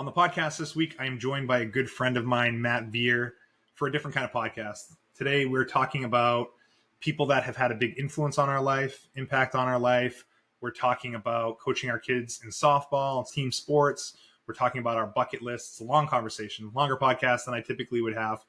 On the podcast this week, I am joined by a good friend of mine, Matt Vire, for a different kind of podcast. Today, we're talking about people that have had a big influence on our life, impact on our life. We're talking about coaching our kids in softball and team sports. We're talking about our bucket lists. It's a long conversation, longer podcast than I typically would have,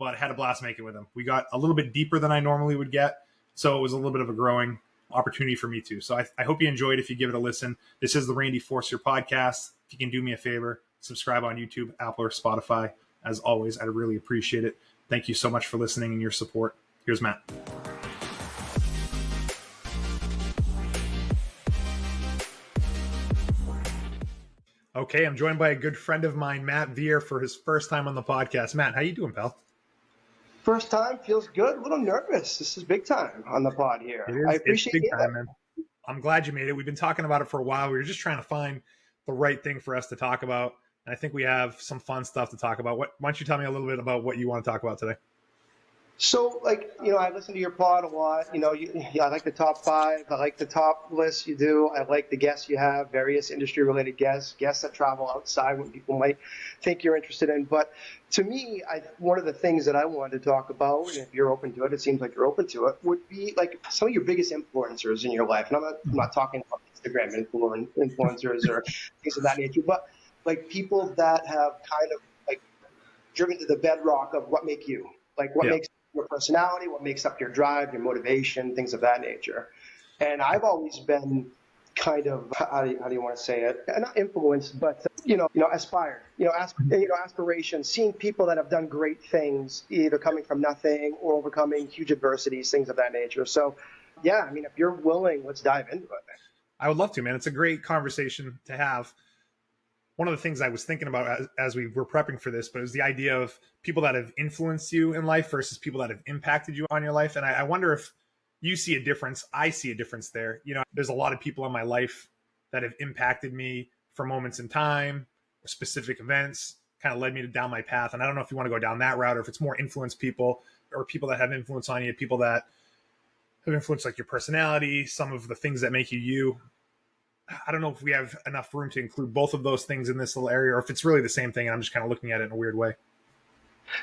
but I had a blast making with him. We got a little bit deeper than I normally would get, so it was a little bit of a growing opportunity for me too. So I hope you enjoyed if you give it a listen. This is the Randy Forcier podcast. If you can do me a favor, subscribe on YouTube, Apple, or Spotify. As always, I'd really appreciate it. Thank you so much for listening and your support. Here's Matt. Okay, I'm joined by a good friend of mine, Matt Vire, for his first time on the podcast. Matt, how you doing, pal? First time, feels good. A little nervous. This is big time on the pod here. I appreciate it. Big time, man. I'm glad you made it. We've been talking about it for a while. We were just trying to find the right thing for us to talk about. And I think we have some fun stuff to talk about. Why don't you tell me a little bit about what you want to talk about today? So, I listen to your pod a lot. I like the top 5. I like the top lists you do. I like the guests you have, various industry-related guests that travel outside what people might think you're interested in. But to me, one of the things that I wanted to talk about, and if you're open to it, it seems like you're open to it, would be like some of your biggest influencers in your life. And I'm not talking about Instagram influencers or things of that nature, but like people that have kind of like driven to the bedrock of what make you, like what makes your personality, what makes up your drive, your motivation, things of that nature. And I've always been kind of, how do you want to say it? Not influenced, but, aspired, aspiration, seeing people that have done great things, either coming from nothing or overcoming huge adversities, things of that nature. So, yeah, I mean, if you're willing, let's dive into it. I would love to, man. It's a great conversation to have. One of the things I was thinking about as we were prepping for this, but it was the idea of people that have influenced you in life versus people that have impacted you on your life. And I wonder if you see a difference. I see a difference there. There's a lot of people in my life that have impacted me for moments in time, specific events, kind of led me down my path. And I don't know if you want to go down that route or if it's more influenced people or people that have influence on you, people that have influenced like your personality, some of the things that make you you. I don't know if we have enough room to include both of those things in this little area or if it's really the same thing and I'm just kind of looking at it in a weird way.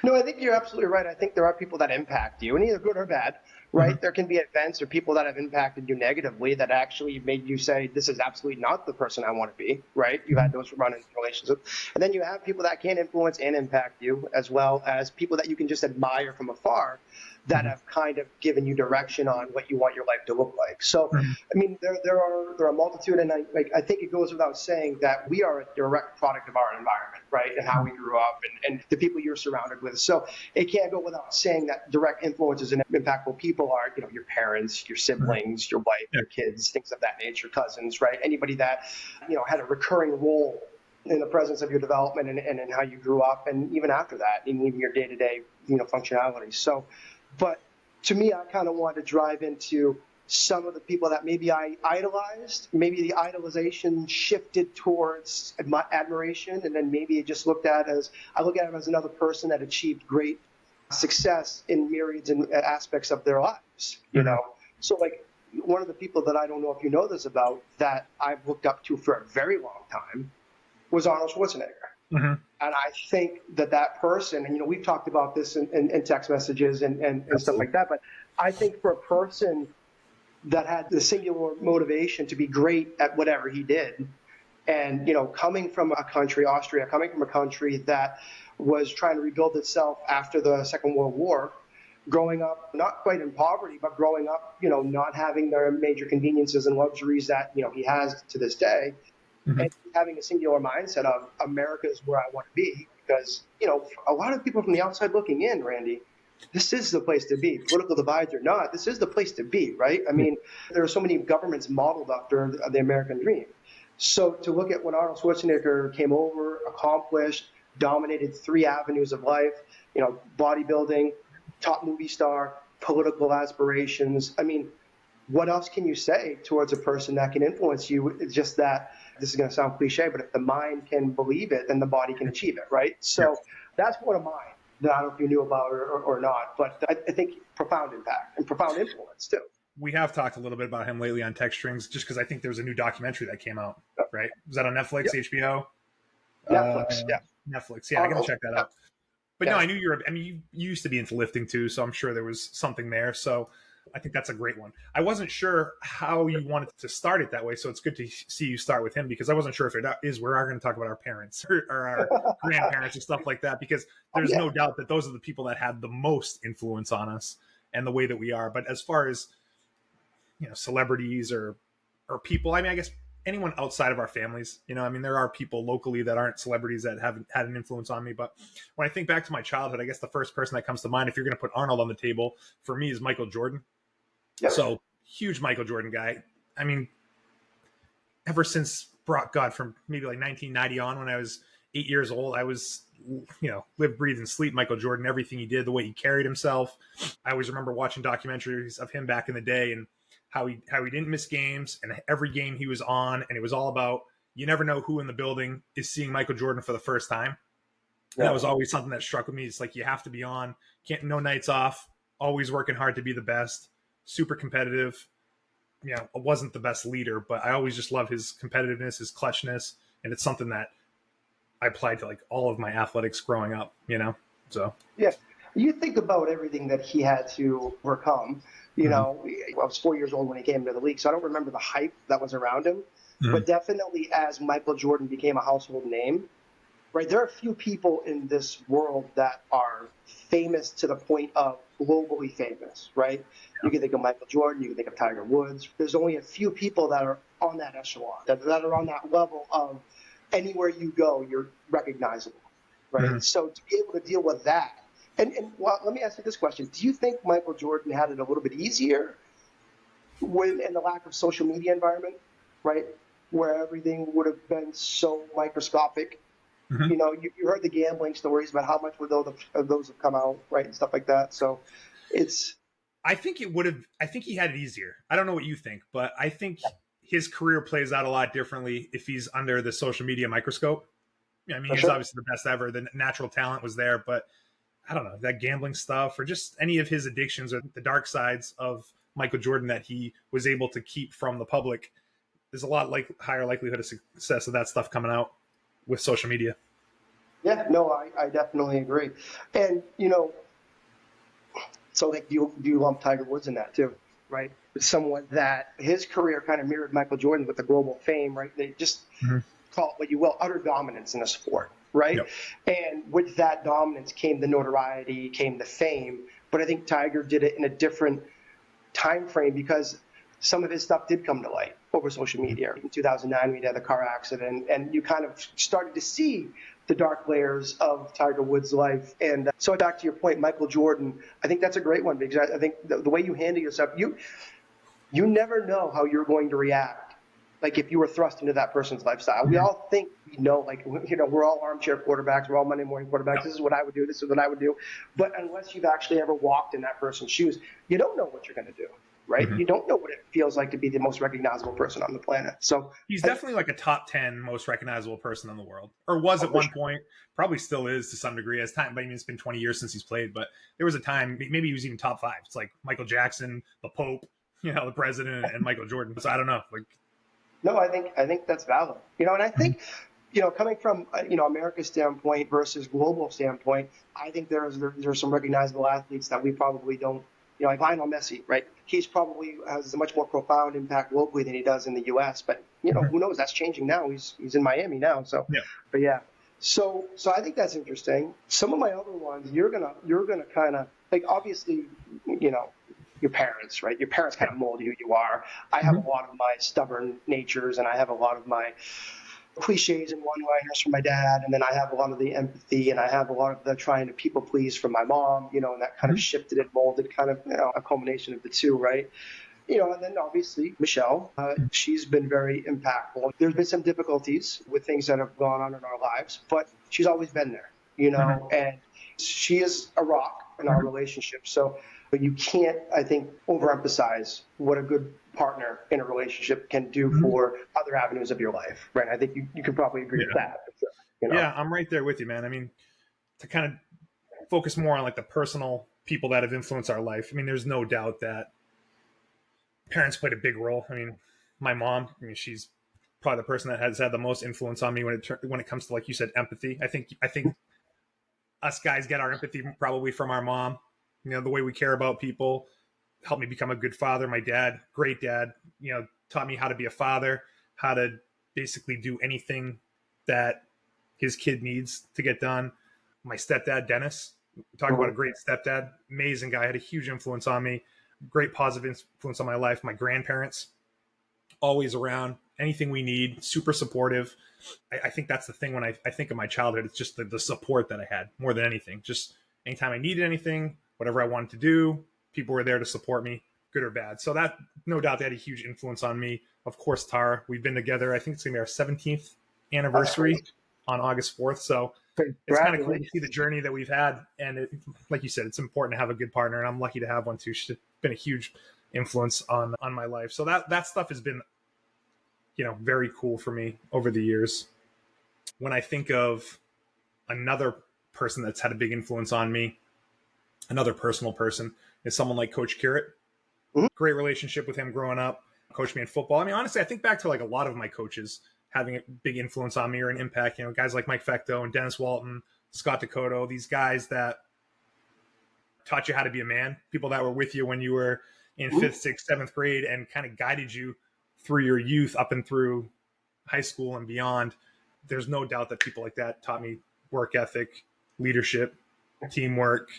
No, I think you're absolutely right. I think there are people that impact you, and either good or bad, right? Mm-hmm. There can be events or people that have impacted you negatively that actually made you say, this is absolutely not the person I want to be, right? You've had those run-in relationships. And then you have people that can influence and impact you, as well as people that you can just admire from afar that have kind of given you direction on what you want your life to look like. So, I mean, there are a multitude, and I think it goes without saying that we are a direct product of our environment, right, and how we grew up and the people you're surrounded with. So it can't go without saying that direct influences and impactful people are, your parents, your siblings, your wife, your kids, things of that nature, cousins, right? Anybody that, had a recurring role in the presence of your development and in how you grew up, and even after that, in even your day-to-day, functionality. So, but to me, I kind of want to drive into some of the people that maybe I idolized, maybe the idolization shifted towards admiration, and then maybe it just I look at him as another person that achieved great success in myriads and aspects of their lives, So like one of the people that I don't know if you know this about that I've looked up to for a very long time was Arnold Schwarzenegger. Mm-hmm. And I think that person, and we've talked about this in text messages and stuff like that, but I think for a person that had the singular motivation to be great at whatever he did, and coming from a country, Austria, coming from a country that was trying to rebuild itself after the Second World War, growing up not quite in poverty, but growing up, not having the major conveniences and luxuries that he has to this day. Mm-hmm. And having a singular mindset of America is where I want to be, because, a lot of people from the outside looking in, Randy, this is the place to be. Political divides or not, this is the place to be, right? I mean, there are so many governments modeled after the American dream. So to look at when Arnold Schwarzenegger came over, accomplished, dominated 3 avenues of life, bodybuilding, top movie star, political aspirations. I mean, what else can you say towards a person that can influence you? It's just that, this is going to sound cliche, but if the mind can believe it, then the body can achieve it, right? So that's one of mine that I don't know if you knew about or not, but I think profound impact and profound influence too. We have talked a little bit about him lately on Text Strings, just because I think there's a new documentary that came out, right? Was that on Netflix, HBO? Uh, Netflix. Yeah. Netflix. Yeah, I gotta check that Yeah. out. But no, Yeah. I knew I mean, you used to be into lifting too, so I'm sure there was something there. So I think that's a great one. I wasn't sure how you wanted to start it that way, so it's good to see you start with him because I wasn't sure if it is. We are going to talk about our parents or our grandparents and stuff like that because Oh, there's yeah. no doubt that those are the people that had the most influence on us and the way that we are. But as far as celebrities or people, I mean, I guess anyone outside of our families, I mean, there are people locally that aren't celebrities that haven't had an influence on me. But when I think back to my childhood, I guess the first person that comes to mind, if you're going to put Arnold on the table, for me is Michael Jordan. Yep. So huge Michael Jordan guy. I mean, ever since God, from maybe like 1990 on, when I was 8 years old, I was, live, breathe, and sleep Michael Jordan. Everything he did, the way he carried himself. I always remember watching documentaries of him back in the day and how he didn't miss games, and every game he was on, and it was all about you never know who in the building is seeing Michael Jordan for the first time. And Yeah. that was always something that struck with me. It's like you have to be on, can't no nights off, always working hard to be the best, super competitive. I wasn't the best leader, but I always just love his competitiveness, his clutchness, and it's something that I applied to like all of my athletics growing up. So Yeah. You think about everything that he had to overcome. mm-hmm. I was 4 years old when he came to the league, so I don't remember the hype that was around him. Mm-hmm. But definitely, as Michael Jordan became a household name, right? There are a few people in this world that are famous to the point of globally famous, right? You can think of Michael Jordan, you can think of Tiger Woods. There's only a few people that are on that echelon, that are on that level of anywhere you go, you're recognizable, right? Mm-hmm. So to be able to deal with that, and well, let me ask you this question: do you think Michael Jordan had it a little bit easier when in the lack of social media environment, right, where everything would have been so microscopic? Mm-hmm. You heard the gambling stories about how much would those have come out, right, and stuff like that. So it's. I think it would have. I think he had it easier. I don't know what you think, but I think his career plays out a lot differently if he's under the social media microscope. I mean, For he's sure. obviously the best ever. The natural talent was there, but I don't know, that gambling stuff or just any of his addictions or the dark sides of Michael Jordan that he was able to keep from the public. There's a lot higher likelihood of success of that stuff coming out with social media. Yeah, no, I definitely agree. And so like, do you lump Tiger Woods in that too, right? Someone that his career kind of mirrored Michael Jordan with the global fame, right? They just Mm-hmm. call it what you will, utter dominance in a sport, right? Yep. And with that dominance came the notoriety, came the fame. But I think Tiger did it in a different time frame because some of his stuff did come to light over social media. In 2009, we had the car accident, and you kind of started to see the dark layers of Tiger Woods' life. And so back to your point, Michael Jordan, I think that's a great one because I think the way you handle yourself, you never know how you're going to react. Like if you were thrust into that person's lifestyle, we all think we know, like, we're all armchair quarterbacks, we're all Monday morning quarterbacks. Yep. This is what I would do. This is what I would do. But unless you've actually ever walked in that person's shoes, you don't know what you're going to do. Right? Mm-hmm. You don't know what it feels like to be the most recognizable person on the planet. So he's definitely like a top 10 most recognizable person in the world, or was at one point, probably still is to some degree as time. But I mean, it's been 20 years since he's played, but there was a time, maybe he was even top 5. It's like Michael Jackson, the Pope, the president, and Michael Jordan. So I don't know. Like, no, I think that's valid. And I think, coming from, America's standpoint versus global standpoint, I think there's some recognizable athletes that we probably don't, like Lionel Messi, right? He's probably has a much more profound impact locally than he does in the U.S. But who knows? That's changing now. He's in Miami now. So, yeah. But yeah. So I think that's interesting. Some of my other ones, you're gonna kind of like, obviously, your parents, right? Your parents kind of mold who you are. I have a lot of my stubborn natures, and I have a lot of my cliches and one-liners from my dad, and then I have a lot of the empathy, and I have a lot of the trying to people please from my mom, and that kind of shifted and molded, kind of a culmination of the two, right? And then obviously Michelle, she's been very impactful. There's been some difficulties with things that have gone on in our lives, but she's always been there, and she is a rock in our relationship. So you can't, I think, overemphasize what a good partner in a relationship can do for other avenues of your life, right? I think you could probably agree with that. For sure, Yeah, I'm right there with you, man. I mean, to kind of focus more on like the personal people that have influenced our life. I mean, there's no doubt that parents played a big role. I mean, my mom, she's probably the person that has had the most influence on me when it comes to, like you said, empathy. I think us guys get our empathy probably from our mom. You know, the way we care about people helped me become a good father. My dad, great dad, you know, taught me how to be a father, how to basically do anything that his kid needs to get done. My stepdad, Dennis, talk about a great stepdad, amazing guy, had a huge influence on me, great positive influence on my life. My grandparents, always around, anything we need, super supportive. I think that's the thing when I think of my childhood, it's just the support that I had more than anything. Just anytime I needed anything, whatever I wanted to do, people were there to support me, good or bad. So that, no doubt, they had a huge influence on me. Of course, Tara, we've been together. I think it's going to be our 17th anniversary on August 4th. So it's kind of cool to see the journey that we've had. And like you said, it's important to have a good partner, and I'm lucky to have one too. She's been a huge influence on my life. So that stuff has been, you know, very cool for me over the years. When I think of another person that's had a big influence on me, another personal person, is someone like Coach Currit. Great relationship with him growing up, coached me in football. I mean, honestly, I think back to like a lot of my coaches having a big influence on me or an impact, you know, guys like Mike Fecto and Dennis Walton, Scott Dakota, these guys that taught you how to be a man, people that were with you when you were in 5th, 6th, 7th grade and kind of guided you through your youth up and through high school and beyond. There's no doubt that people like that taught me work ethic, leadership, teamwork,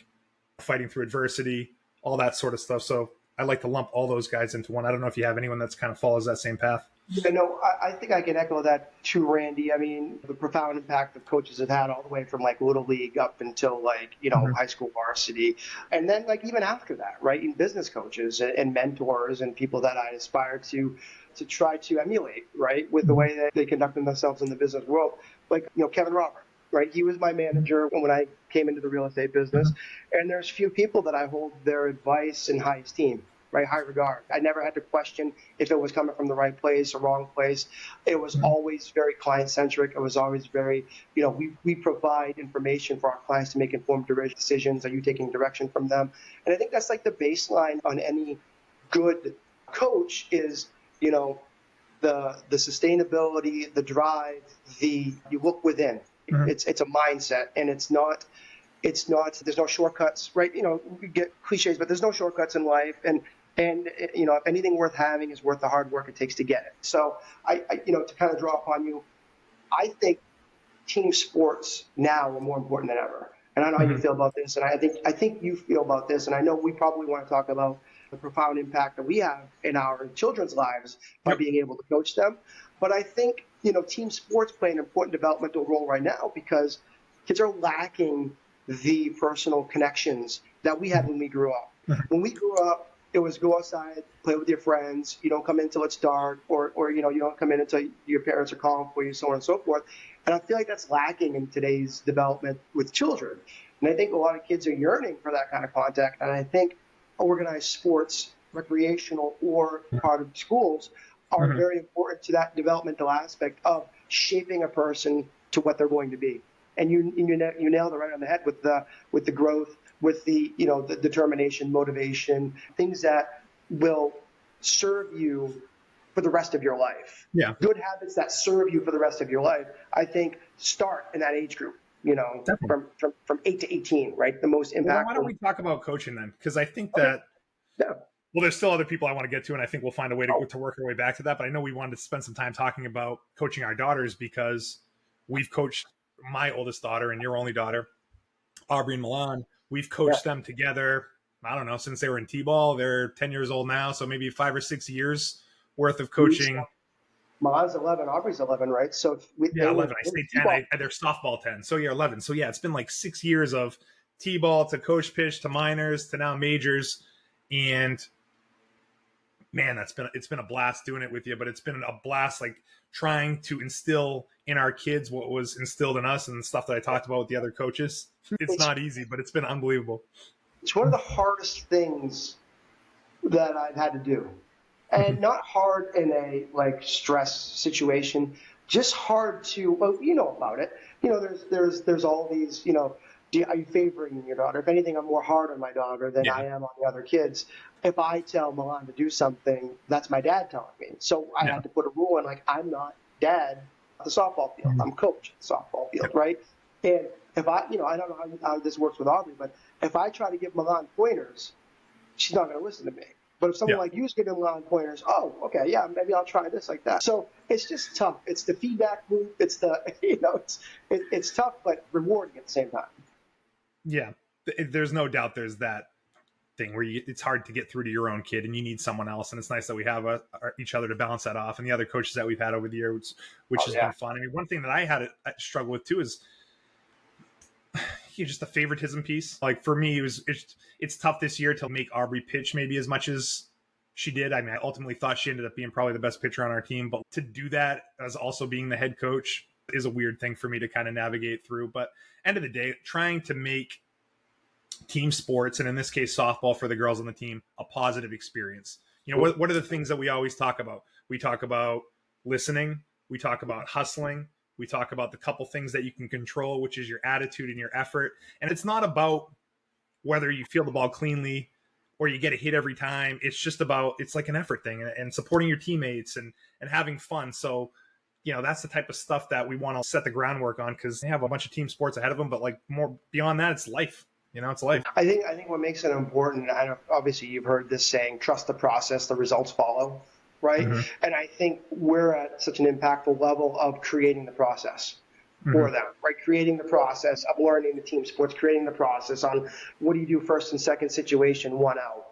fighting through adversity, all that sort of stuff. So I like to lump all those guys into one. I don't know if you have anyone that's kind of follows that same path. Yeah, no, I think I can echo that too, Randy. I mean, the profound impact that coaches have had all the way from like little league up until like, you know, high school varsity. And then like even after that, right, in business coaches and mentors and people that I aspire to try to emulate, right, with the way that they conduct themselves in the business world. Like, you know, Kevin Robert, right? He was my manager when I came into the real estate business. And there's few people that I hold their advice in high esteem, right? High regard. I never had to question if it was coming from the right place or wrong place. It was always very client centric. It was always very, you know, we provide information for our clients to make informed decisions. Are you taking direction from them? And I think that's like the baseline on any good coach is, you know, the sustainability, the drive, you look within. It's a mindset, and it's not, there's no shortcuts, right? You know, we get cliches, but there's no shortcuts in life. And you know, if anything worth having is worth the hard work it takes to get it. So I you know, to kind of draw upon you, I think team sports now are more important than ever. And I know how you feel about this, and I think you feel about this, and I know we probably want to talk about the profound impact that we have in our children's lives by being able to coach them. But I think, you know, team sports play an important developmental role right now because kids are lacking the personal connections that we had when we grew up. When we grew up, it was go outside, play with your friends. You don't come in until it's dark, or you know, you don't come in until your parents are calling for you, so on and so forth. And I feel like that's lacking in today's development with children. And I think a lot of kids are yearning for that kind of contact. And I think organized sports, recreational or part of schools, are very important to that developmental aspect of shaping a person to what they're going to be. And you nailed it right on the head with the growth, with the, you know, the determination, motivation, things that will serve you for the rest of your life. Yeah. Good habits that serve you for the rest of your life, I think, start in that age group, you know, from 8 to 18, right? The most impactful. Well, why don't we talk about coaching then? Because I think that, well, there's still other people I want to get to, and I think we'll find a way to work our way back to that. But I know we wanted to spend some time talking about coaching our daughters because we've coached my oldest daughter and your only daughter, Aubrey and Milan. We've coached them together, I don't know, since they were in T-ball. They're 10 years old now, so maybe 5 or 6 years worth of coaching. Milan's 11, Aubrey's 11, right? So 11. I say 10. They're softball 10. So yeah, 11. So yeah, it's been like 6 years of T-ball to coach pitch to minors to now majors. And man, it's been a blast doing it with you, but it's been a blast like trying to instill in our kids what was instilled in us and stuff that I talked about with the other coaches. It's not easy, but it's been unbelievable. It's one of the hardest things that I've had to do. And not hard in a like stress situation, just hard to, well, you know about it. You know, there's all these, you know, are you favoring your daughter? If anything, I'm more hard on my daughter than I am on the other kids. If I tell Milan to do something, that's my dad telling me. So I had to put a rule in, like, I'm not dad at the softball field. I'm coach at the softball field, right? And if I don't know how this works with Aubrey, but if I try to give Milan pointers, she's not going to listen to me. But if someone like you is giving Milan pointers, oh, okay, yeah, maybe I'll try this like that. So it's just tough. It's the feedback loop. It's the, it's tough, but rewarding at the same time. Yeah, there's no doubt there's that thing where it's hard to get through to your own kid and you need someone else. And it's nice that we have each other to balance that off, and the other coaches that we've had over the years, which has been fun. I mean, one thing that I had to struggle with too is just the favoritism piece. Like for me, it's tough this year to make Aubrey pitch maybe as much as she did. I mean, I ultimately thought she ended up being probably the best pitcher on our team, but to do that as also being the head coach is a weird thing for me to kind of navigate through. But end of the day, trying to make team sports, and in this case softball for the girls on the team, a positive experience. What are the things that we always talk about? We talk about listening, we talk about hustling, we talk about the couple things that you can control, which is your attitude and your effort. And it's not about whether you feel the ball cleanly or you get a hit every time. It's just about, it's like an effort thing, and supporting your teammates and having fun. So that's the type of stuff that we want to set the groundwork on, because they have a bunch of team sports ahead of them, but like more beyond that, it's life. It's life. I think what makes it important, and obviously you've heard this saying, trust the process, the results follow, right? Mm-hmm. And I think we're at such an impactful level of creating the process for them, right? Creating the process of learning the team sports, creating the process on what do you do first and second situation, 1 out.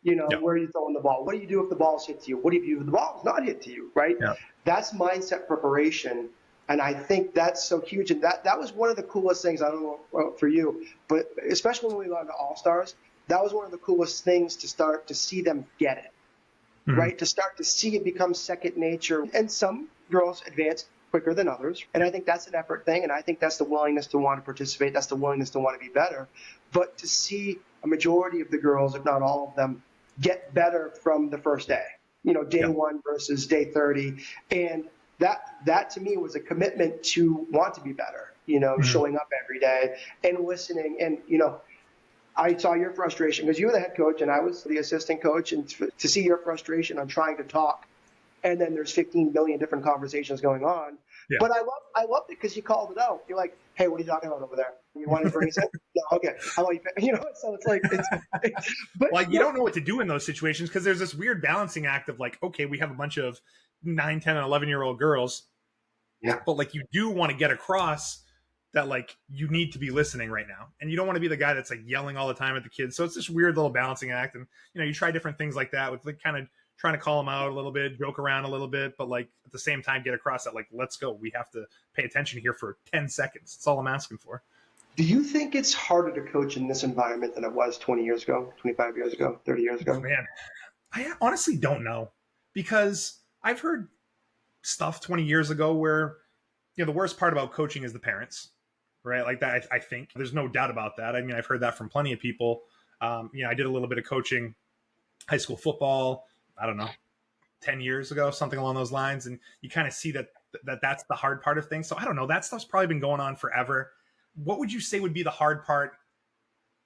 Where are you throwing the ball? What do you do if the ball's hit to you? What do you do if the ball's not hit to you, right? Yeah. That's mindset preparation. And I think that's so huge. And that was one of the coolest things, I don't know for you, but especially when we got to All-Stars, that was one of the coolest things to start to see them get it, right? To start to see it become second nature. And some girls advance quicker than others. And I think that's an effort thing. And I think that's the willingness to want to participate. That's the willingness to want to be better. But to see a majority of the girls, if not all of them, get better from the first day, day 1 versus day 30. And that to me was a commitment to want to be better, showing up every day and listening. And, I saw your frustration because you were the head coach and I was the assistant coach, and to see your frustration on trying to talk, and then there's 15 million different conversations going on. Yeah. But I loved it because you called it out. You're like, hey, what are you talking about over there? You want to bring us in? No, okay. How about you? So it's like, but you don't know what to do in those situations, because there's this weird balancing act of like, okay, we have a bunch of 9, 10, and 11-year-old girls. Yeah. But like, you do want to get across that, like, you need to be listening right now. And you don't want to be the guy that's like yelling all the time at the kids. So it's this weird little balancing act. And, you try different things like that with like kind of trying to call them out a little bit, joke around a little bit, but like at the same time, get across that, like, let's go. We have to pay attention here for 10 seconds. That's all I'm asking for. Do you think it's harder to coach in this environment than it was 20 years ago, 25 years ago, 30 years ago? Oh, man, I honestly don't know, because I've heard stuff 20 years ago where, the worst part about coaching is the parents, right? Like that, I think there's no doubt about that. I mean, I've heard that from plenty of people. I did a little bit of coaching, high school football, I don't know, 10 years ago, something along those lines. And you kind of see that's the hard part of things. So I don't know, that stuff's probably been going on forever. What would you say would be the hard part,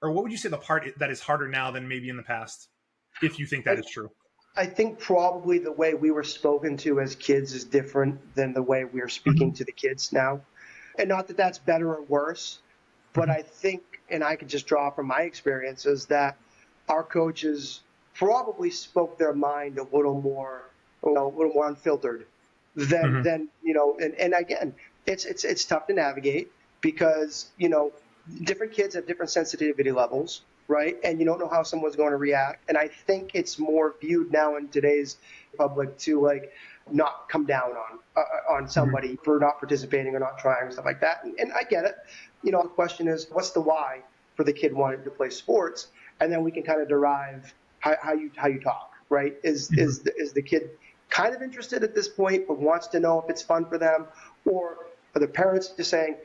or what would you say the part that is harder now than maybe in the past, if you think that is true? I think probably the way we were spoken to as kids is different than the way we're speaking to the kids now. And not that that's better or worse, but I think, and I can just draw from my experiences, that our coaches probably spoke their mind a little more unfiltered than and again, it's tough to navigate because, different kids have different sensitivity levels, right? And you don't know how someone's going to react. And I think it's more viewed now in today's public to like not come down on somebody for not participating or not trying and stuff like that. And I get it. The question is, what's the why for the kid wanting to play sports? And then we can kind of derive how you talk, right? Is the kid kind of interested at this point, but wants to know if it's fun for them? Or are the parents just saying,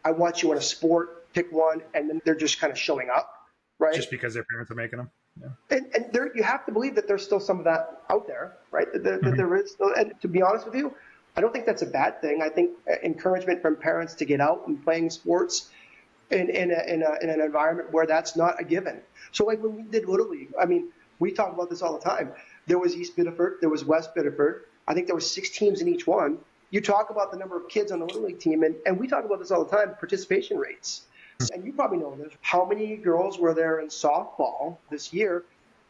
I want you in a sport, pick one, and then they're just kind of showing up, right? Just because their parents are making them. Yeah. And there, you have to believe that there's still some of that out there, right? That there is still, and to be honest with you, I don't think that's a bad thing. I think encouragement from parents to get out and playing sports in an environment where that's not a given. So like when we did Little League, I mean, we talk about this all the time. There was East Biddeford, there was West Biddeford. I think there were 6 teams in each one. you talk about the number of kids on the Little League team, and we talk about this all the time, participation rates. And you probably know this. How many girls were there in softball this year?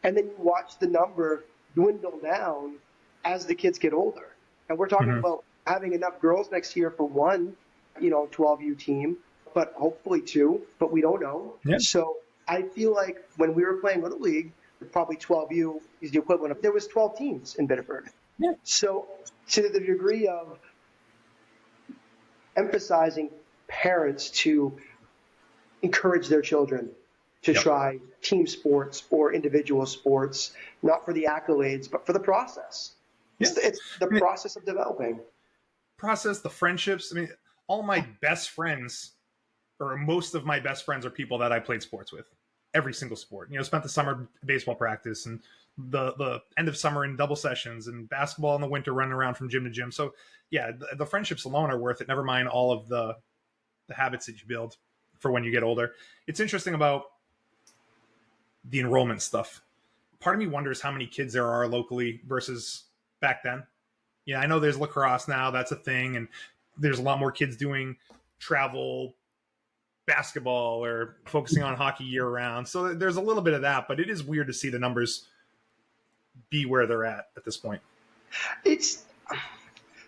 And then you watch the number dwindle down as the kids get older. And we're talking about having enough girls next year for one, 12U team, but hopefully two, but we don't know. Yeah. So I feel like when we were playing Little League, probably 12U is the equivalent of, there was 12 teams in Biddeford. Yeah. So to the degree of emphasizing parents to encourage their children to try team sports or individual sports, not for the accolades, but for the process. Yeah. It's the process of developing. The friendships. I mean, all my best friends, or most of my best friends, are people that I played sports with. Every single sport. Spent the summer baseball practice and the end of summer in double sessions and basketball in the winter running around from gym to gym. So, yeah, the friendships alone are worth it. Never mind all of the habits that you build for when you get older. It's interesting about the enrollment stuff. Part of me wonders how many kids there are locally versus back then. Yeah, I know there's lacrosse now. That's a thing. And there's a lot more kids doing travel basketball or focusing on hockey year round. So there's a little bit of that, but it is weird to see the numbers be where they're at this point. It's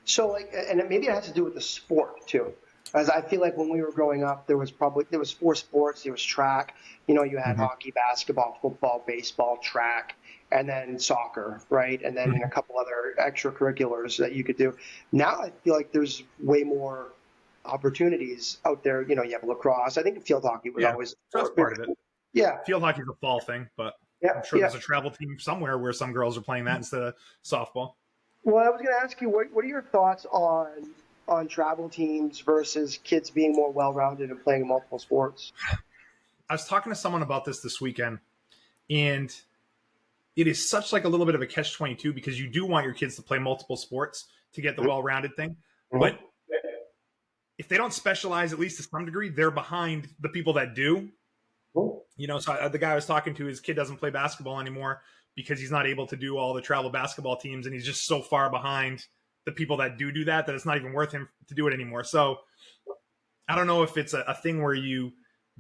so and maybe it has to do with the sport too. As I feel like when we were growing up, there was 4 sports. There was track, you had hockey, basketball, football, baseball, track, and then soccer, right? And then a couple other extracurriculars that you could do. Now I feel like there's way more opportunities out there. You have lacrosse. I think field hockey was always that's part of it. Yeah, field hockey is a fall thing, but I'm sure there's a travel team somewhere where some girls are playing that instead of softball. Well, I was going to ask you, what are your thoughts on travel teams versus kids being more well-rounded and playing multiple sports? I was talking to someone about this weekend, and it is such like a little bit of a catch-22 because you do want your kids to play multiple sports to get the well-rounded thing, but if they don't specialize, at least to some degree, they're behind the people that do. So the guy I was talking to, his kid doesn't play basketball anymore because he's not able to do all the travel basketball teams, and he's just so far behind the people that do that it's not even worth him to do it anymore. So I don't know if it's a thing where you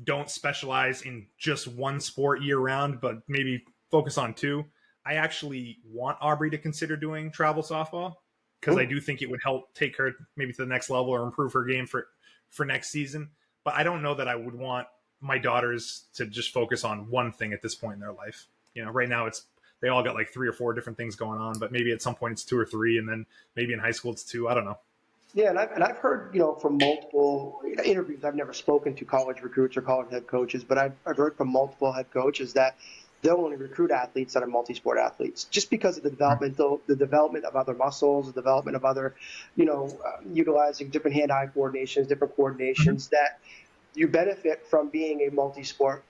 don't specialize in just one sport year round, but maybe focus on 2. I actually want Aubrey to consider doing travel softball because I do think it would help take her maybe to the next level or improve her game for next season. But I don't know that I would want my daughters to just focus on one thing at this point in their life. Right now they all got like 3 or 4 different things going on, but maybe at some point it's 2 or 3, and then maybe in high school it's 2. I don't know. Yeah, and I've heard from multiple interviews. I've never spoken to college recruits or college head coaches, but I've heard from multiple head coaches that they'll only recruit athletes that are multi-sport athletes, just because of the development of other muscles, the development of other, utilizing different hand-eye coordinations, different coordinations that you benefit from being a multi-sport,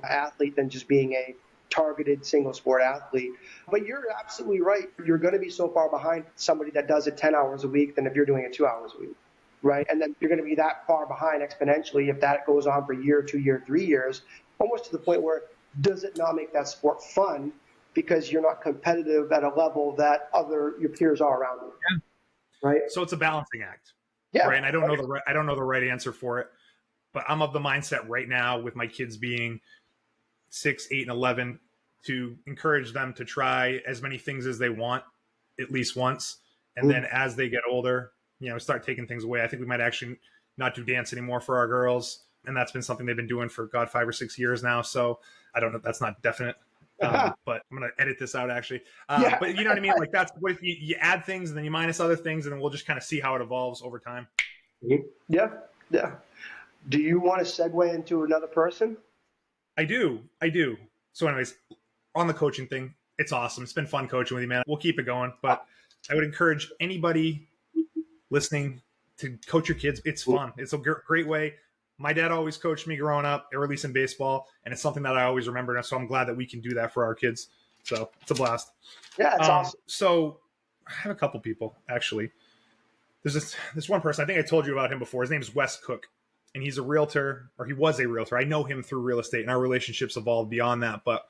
athlete than just being a targeted single sport athlete. But you're absolutely right. You're going to be so far behind somebody that does it 10 hours a week than if you're doing it 2 hours a week, right? And then you're going to be that far behind exponentially if that goes on for a year, 2 years, 3 years, almost to the point where does it not make that sport fun because you're not competitive at a level that your peers are around you, right? So it's a balancing act, yeah. Right? And I don't know the right answer for it, but I'm of the mindset right now with my kids being 6, 8, and 11 to encourage them to try as many things as they want at least once. And then as they get older, start taking things away. I think we might actually not do dance anymore for our girls. And that's been something they've been doing for 5 or 6 years now. So I don't know. That's not definite. But I'm going to edit this out actually. But you know what I mean? Like that's what you add things and then you minus other things and then we'll just kind of see how it evolves over time. Yeah. Yeah. Do you want to segue into another person? I do. So anyways, on the coaching thing, it's awesome. It's been fun coaching with you, man. We'll keep it going. But I would encourage anybody listening to coach your kids. It's fun. It's a great way. My dad always coached me growing up, or at least in baseball, and it's something that I always remember. And so I'm glad that we can do that for our kids. So it's a blast. Yeah, it's awesome. So I have a couple people, actually. There's this one person. I think I told you about him before. His name is Wes Cook. And he's a realtor, or he was a realtor. I know him through real estate, and our relationships evolved beyond that. But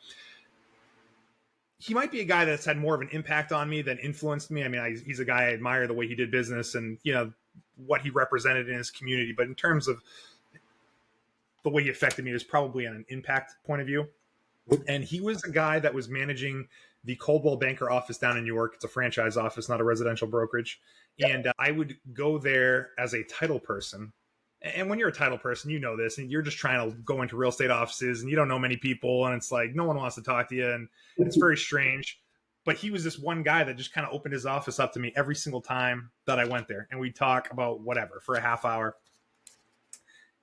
he might be a guy that's had more of an impact on me than influenced me. I mean, he's a guy I admire the way he did business and, what he represented in his community. But in terms of the way he affected me, it was probably on an impact point of view. And he was a guy that was managing the Coldwell Banker office down in New York. It's a franchise office, not a residential brokerage. And I would go there as a title person. And when you're a title person, you know this, and you're just trying to go into real estate offices and you don't know many people. And it's like, no one wants to talk to you. And it's very strange. But he was this one guy that just kind of opened his office up to me every single time that I went there. And we'd talk about whatever for a half hour.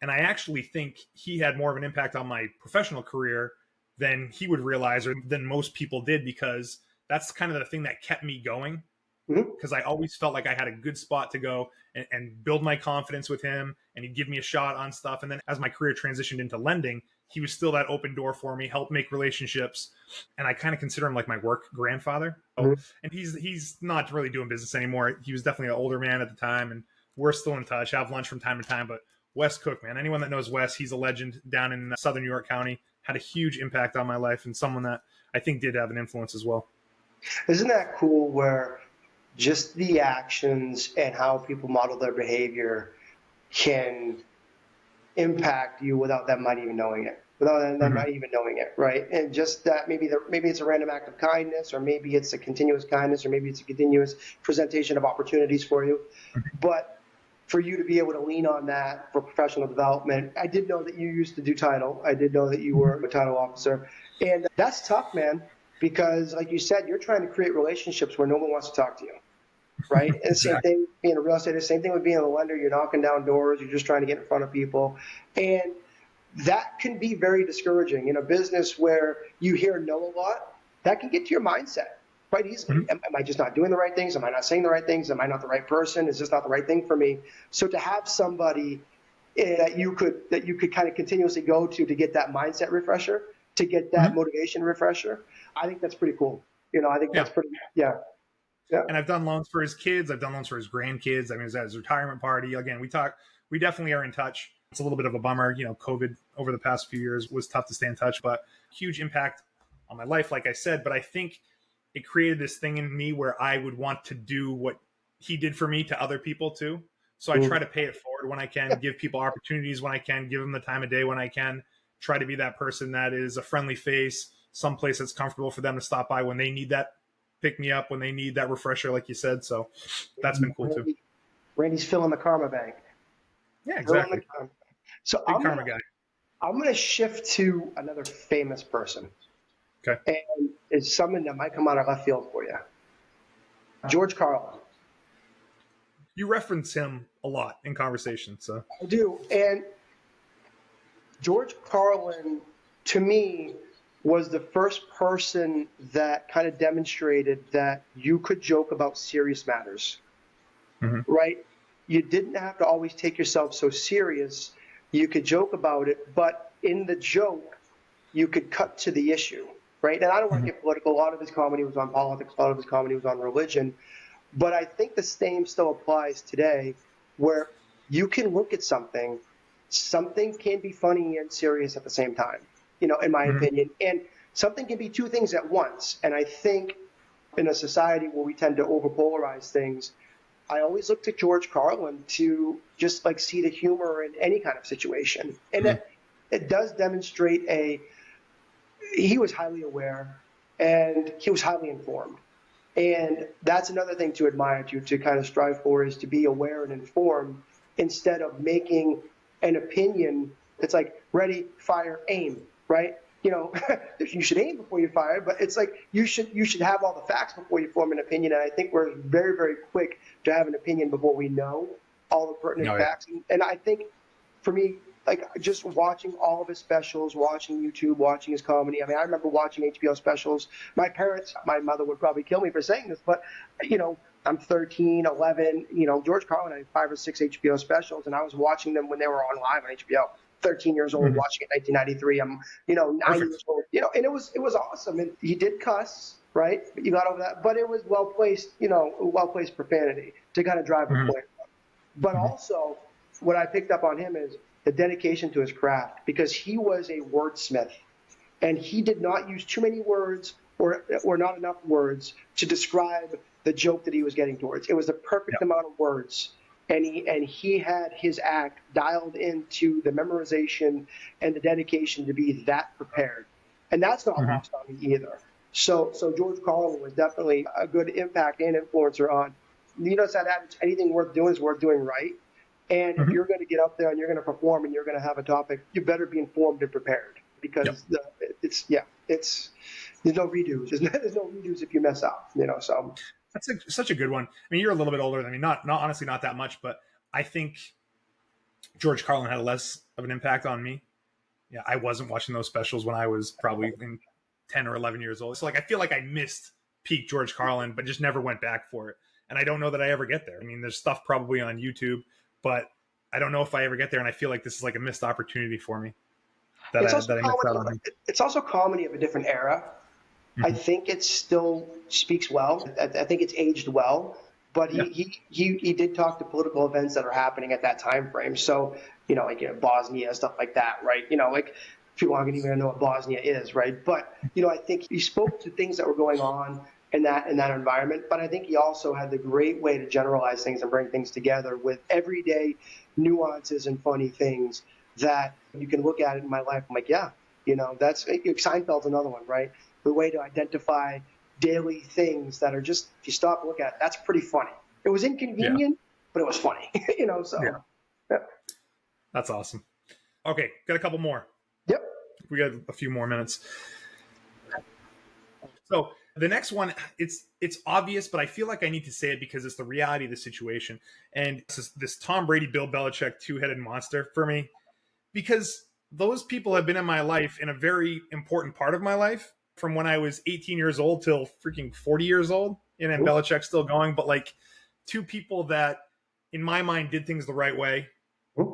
And I actually think he had more of an impact on my professional career than he would realize or than most people did, because that's kind of the thing that kept me going. Because I always felt like I had a good spot to go and build my confidence with him, and he'd give me a shot on stuff. And then as my career transitioned into lending, he was still that open door for me, helped make relationships. And I kind of consider him like my work grandfather. And he's not really doing business anymore. He was definitely an older man at the time, and we're still in touch, have lunch from time to time. But Wes Cook, man, anyone that knows Wes, he's a legend down in Southern New York County, had a huge impact on my life, and someone that I think did have an influence as well. Isn't that cool where just the actions and how people model their behavior can impact you without them not even knowing it, right? And just that maybe it's a random act of kindness, or maybe it's a continuous kindness, or maybe it's a continuous presentation of opportunities for you. But for you to be able to lean on that for professional development, I did know that you used to do title. I did know that you were a title officer. And that's tough, man, because like you said, you're trying to create relationships where no one wants to talk to you. Right. And the same thing being a real estate, the same thing with being a lender. You're knocking down doors. You're just trying to get in front of people. And that can be very discouraging in a business where you hear no a lot. That can get to your mindset quite easily. Am I just not doing the right things? Am I not saying the right things? Am I not the right person? Is this not the right thing for me? So to have somebody that you could kind of continuously go to get that mindset refresher, to get that motivation refresher, I think that's pretty cool. I think that's pretty, yeah. And I've done loans for his kids. I've done loans for his grandkids. I mean, it was at his retirement party. Again, we definitely are in touch. It's a little bit of a bummer. COVID over the past few years was tough to stay in touch, but huge impact on my life, like I said. But I think it created this thing in me where I would want to do what he did for me to other people too. So I try to pay it forward when I can, give people opportunities when I can, give them the time of day when I can, try to be that person that is a friendly face, someplace that's comfortable for them to stop by when they need that pick me up, when they need that refresher, like you said. So that's been cool too. Randy's filling the karma bank. Yeah, exactly. So big karma guy. I'm going to shift to another famous person. Okay. And it's someone that might come out of left field for you. George Carlin. You reference him a lot in conversation, so. I do. And George Carlin, to me, was the first person that kind of demonstrated that you could joke about serious matters, right? You didn't have to always take yourself so serious. You could joke about it, but in the joke, you could cut to the issue, right? And I don't want to get political. A lot of his comedy was on politics. A lot of his comedy was on religion. But I think the same still applies today, where you can look at something can be funny and serious at the same time. In my opinion, and something can be two things at once. And I think in a society where we tend to overpolarize things, I always look to George Carlin to just like see the humor in any kind of situation. And it does demonstrate he was highly aware and he was highly informed. And that's another thing to admire, to kind of strive for, is to be aware and informed instead of making an opinion that's like ready, fire, aim. Right? You should aim before you fire, but it's like you should have all the facts before you form an opinion. And I think we're very, very quick to have an opinion before we know all the pertinent facts. And I think for me, like just watching all of his specials, watching YouTube, watching his comedy. I mean, I remember watching HBO specials. My mother would probably kill me for saying this, but I'm 13, 11. George Carlin had 5 or 6 HBO specials, and I was watching them when they were on live on HBO. 13 years old, watching it in 1993. I'm, 9 years old, and it was awesome. And he did cuss, right? You got over that, but it was well placed profanity to kind of drive the point. But also, what I picked up on him is the dedication to his craft, because he was a wordsmith, and he did not use too many words or not enough words to describe the joke that he was getting towards. It was the perfect amount of words. And he had his act dialed into the memorization and the dedication to be that prepared. And that's not lost on me either. So George Carlin was definitely a good impact and influencer on, it's that adage, anything worth doing is worth doing right. And if you're going to get up there and you're going to perform and you're going to have a topic, you better be informed and prepared, because there's no redos. There's no redos if you mess up, so. That's such a good one. I mean, you're a little bit older than me, not honestly, not that much, but I think George Carlin had less of an impact on me. Yeah, I wasn't watching those specials when I was probably in 10 or 11 years old. So I feel like I missed peak George Carlin, but just never went back for it. And I don't know that I ever get there. I mean, there's stuff probably on YouTube, but I don't know if I ever get there. And I feel like this is like a missed opportunity for me that I missed out on. It's also comedy of a different era. I think it still speaks well. I think it's aged well, but he did talk to political events that are happening at that time frame. So, like Bosnia, stuff like that, right? Like people aren't even know what Bosnia is, right? But, I think he spoke to things that were going on in that environment. But I think he also had the great way to generalize things and bring things together with everyday nuances and funny things that you can look at it in my life. I'm like, that's Seinfeld's another one, right? The way to identify daily things that are just, if you stop and look at it, that's pretty funny. It was inconvenient, but it was funny, so. Yeah. That's awesome. Okay, got a couple more. Yep. We got a few more minutes. So the next one, it's obvious, but I feel like I need to say it because it's the reality of the situation. And this Tom Brady, Bill Belichick two-headed monster for me, because those people have been in my life in a very important part of my life, from when I was 18 years old till freaking 40 years old, and then Belichick's still going. But like two people that in my mind did things the right way.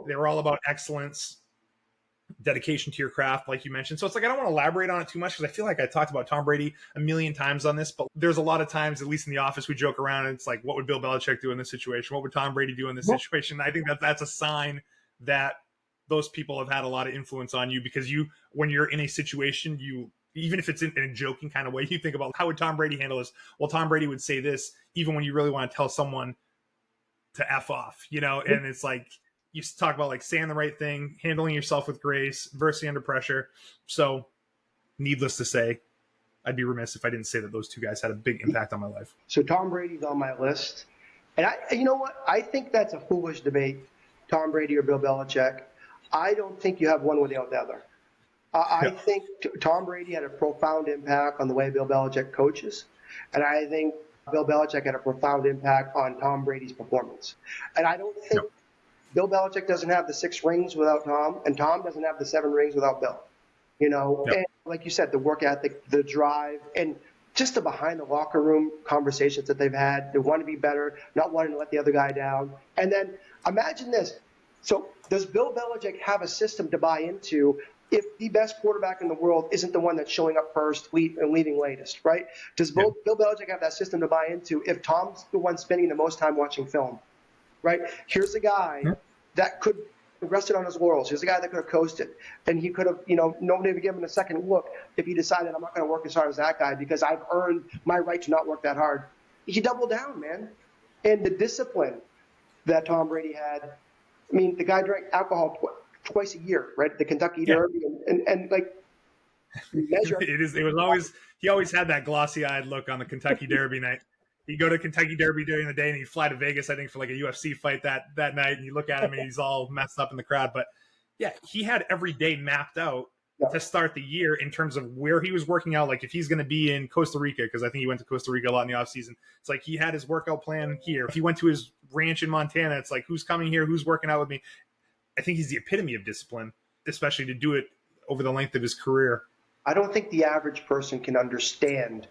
They were all about excellence, dedication to your craft, like you mentioned. So it's like, I don't want to elaborate on it too much because I feel like I talked about Tom Brady a million times on this, but there's a lot of times, at least in the office, we joke around and it's like, what would Bill Belichick do in this situation? What would Tom Brady do in this situation? I think that's a sign that those people have had a lot of influence on you, because when you're in a situation, even if it's in a joking kind of way, you think about, how would Tom Brady handle this? Well, Tom Brady would say this, even when you really want to tell someone to F off, and it's like, you talk about like saying the right thing, handling yourself with grace, adversity under pressure. So needless to say, I'd be remiss if I didn't say that those two guys had a big impact on my life. So Tom Brady's on my list. And you know what? I think that's a foolish debate, Tom Brady or Bill Belichick. I don't think you have one without the other. I think Tom Brady had a profound impact on the way Bill Belichick coaches. And I think Bill Belichick had a profound impact on Tom Brady's performance. And I don't think Bill Belichick doesn't have the 6 rings without Tom, and Tom doesn't have the 7 rings without Bill. And like you said, the work ethic, the drive, and just the behind the locker room conversations that they've had. They want to be better, not wanting to let the other guy down. And then imagine this. So does Bill Belichick have a system to buy into if the best quarterback in the world isn't the one that's showing up first and leaving latest, right? Does Bill Belichick have that system to buy into if Tom's the one spending the most time watching film, right? Here's a guy that could have rested on his laurels. Here's a guy that could have coasted. And he could have, nobody would give him a second look if he decided, I'm not going to work as hard as that guy because I've earned my right to not work that hard. He doubled down, man. And the discipline that Tom Brady had, I mean, the guy drank alcohol twice a year, right? The Kentucky Derby and like measure. He always had that glossy-eyed look on the Kentucky Derby night. He'd go to Kentucky Derby during the day and he'd fly to Vegas, I think, for like a UFC fight that night. And you look at him and he's all messed up in the crowd. But yeah, he had every day mapped out to start the year in terms of where he was working out. Like if he's going to be in Costa Rica, because I think he went to Costa Rica a lot in the offseason. It's like he had his workout plan here. If he went to his ranch in Montana, it's like, who's coming here? Who's working out with me? I think he's the epitome of discipline, especially to do it over the length of his career. I don't think the average person can understand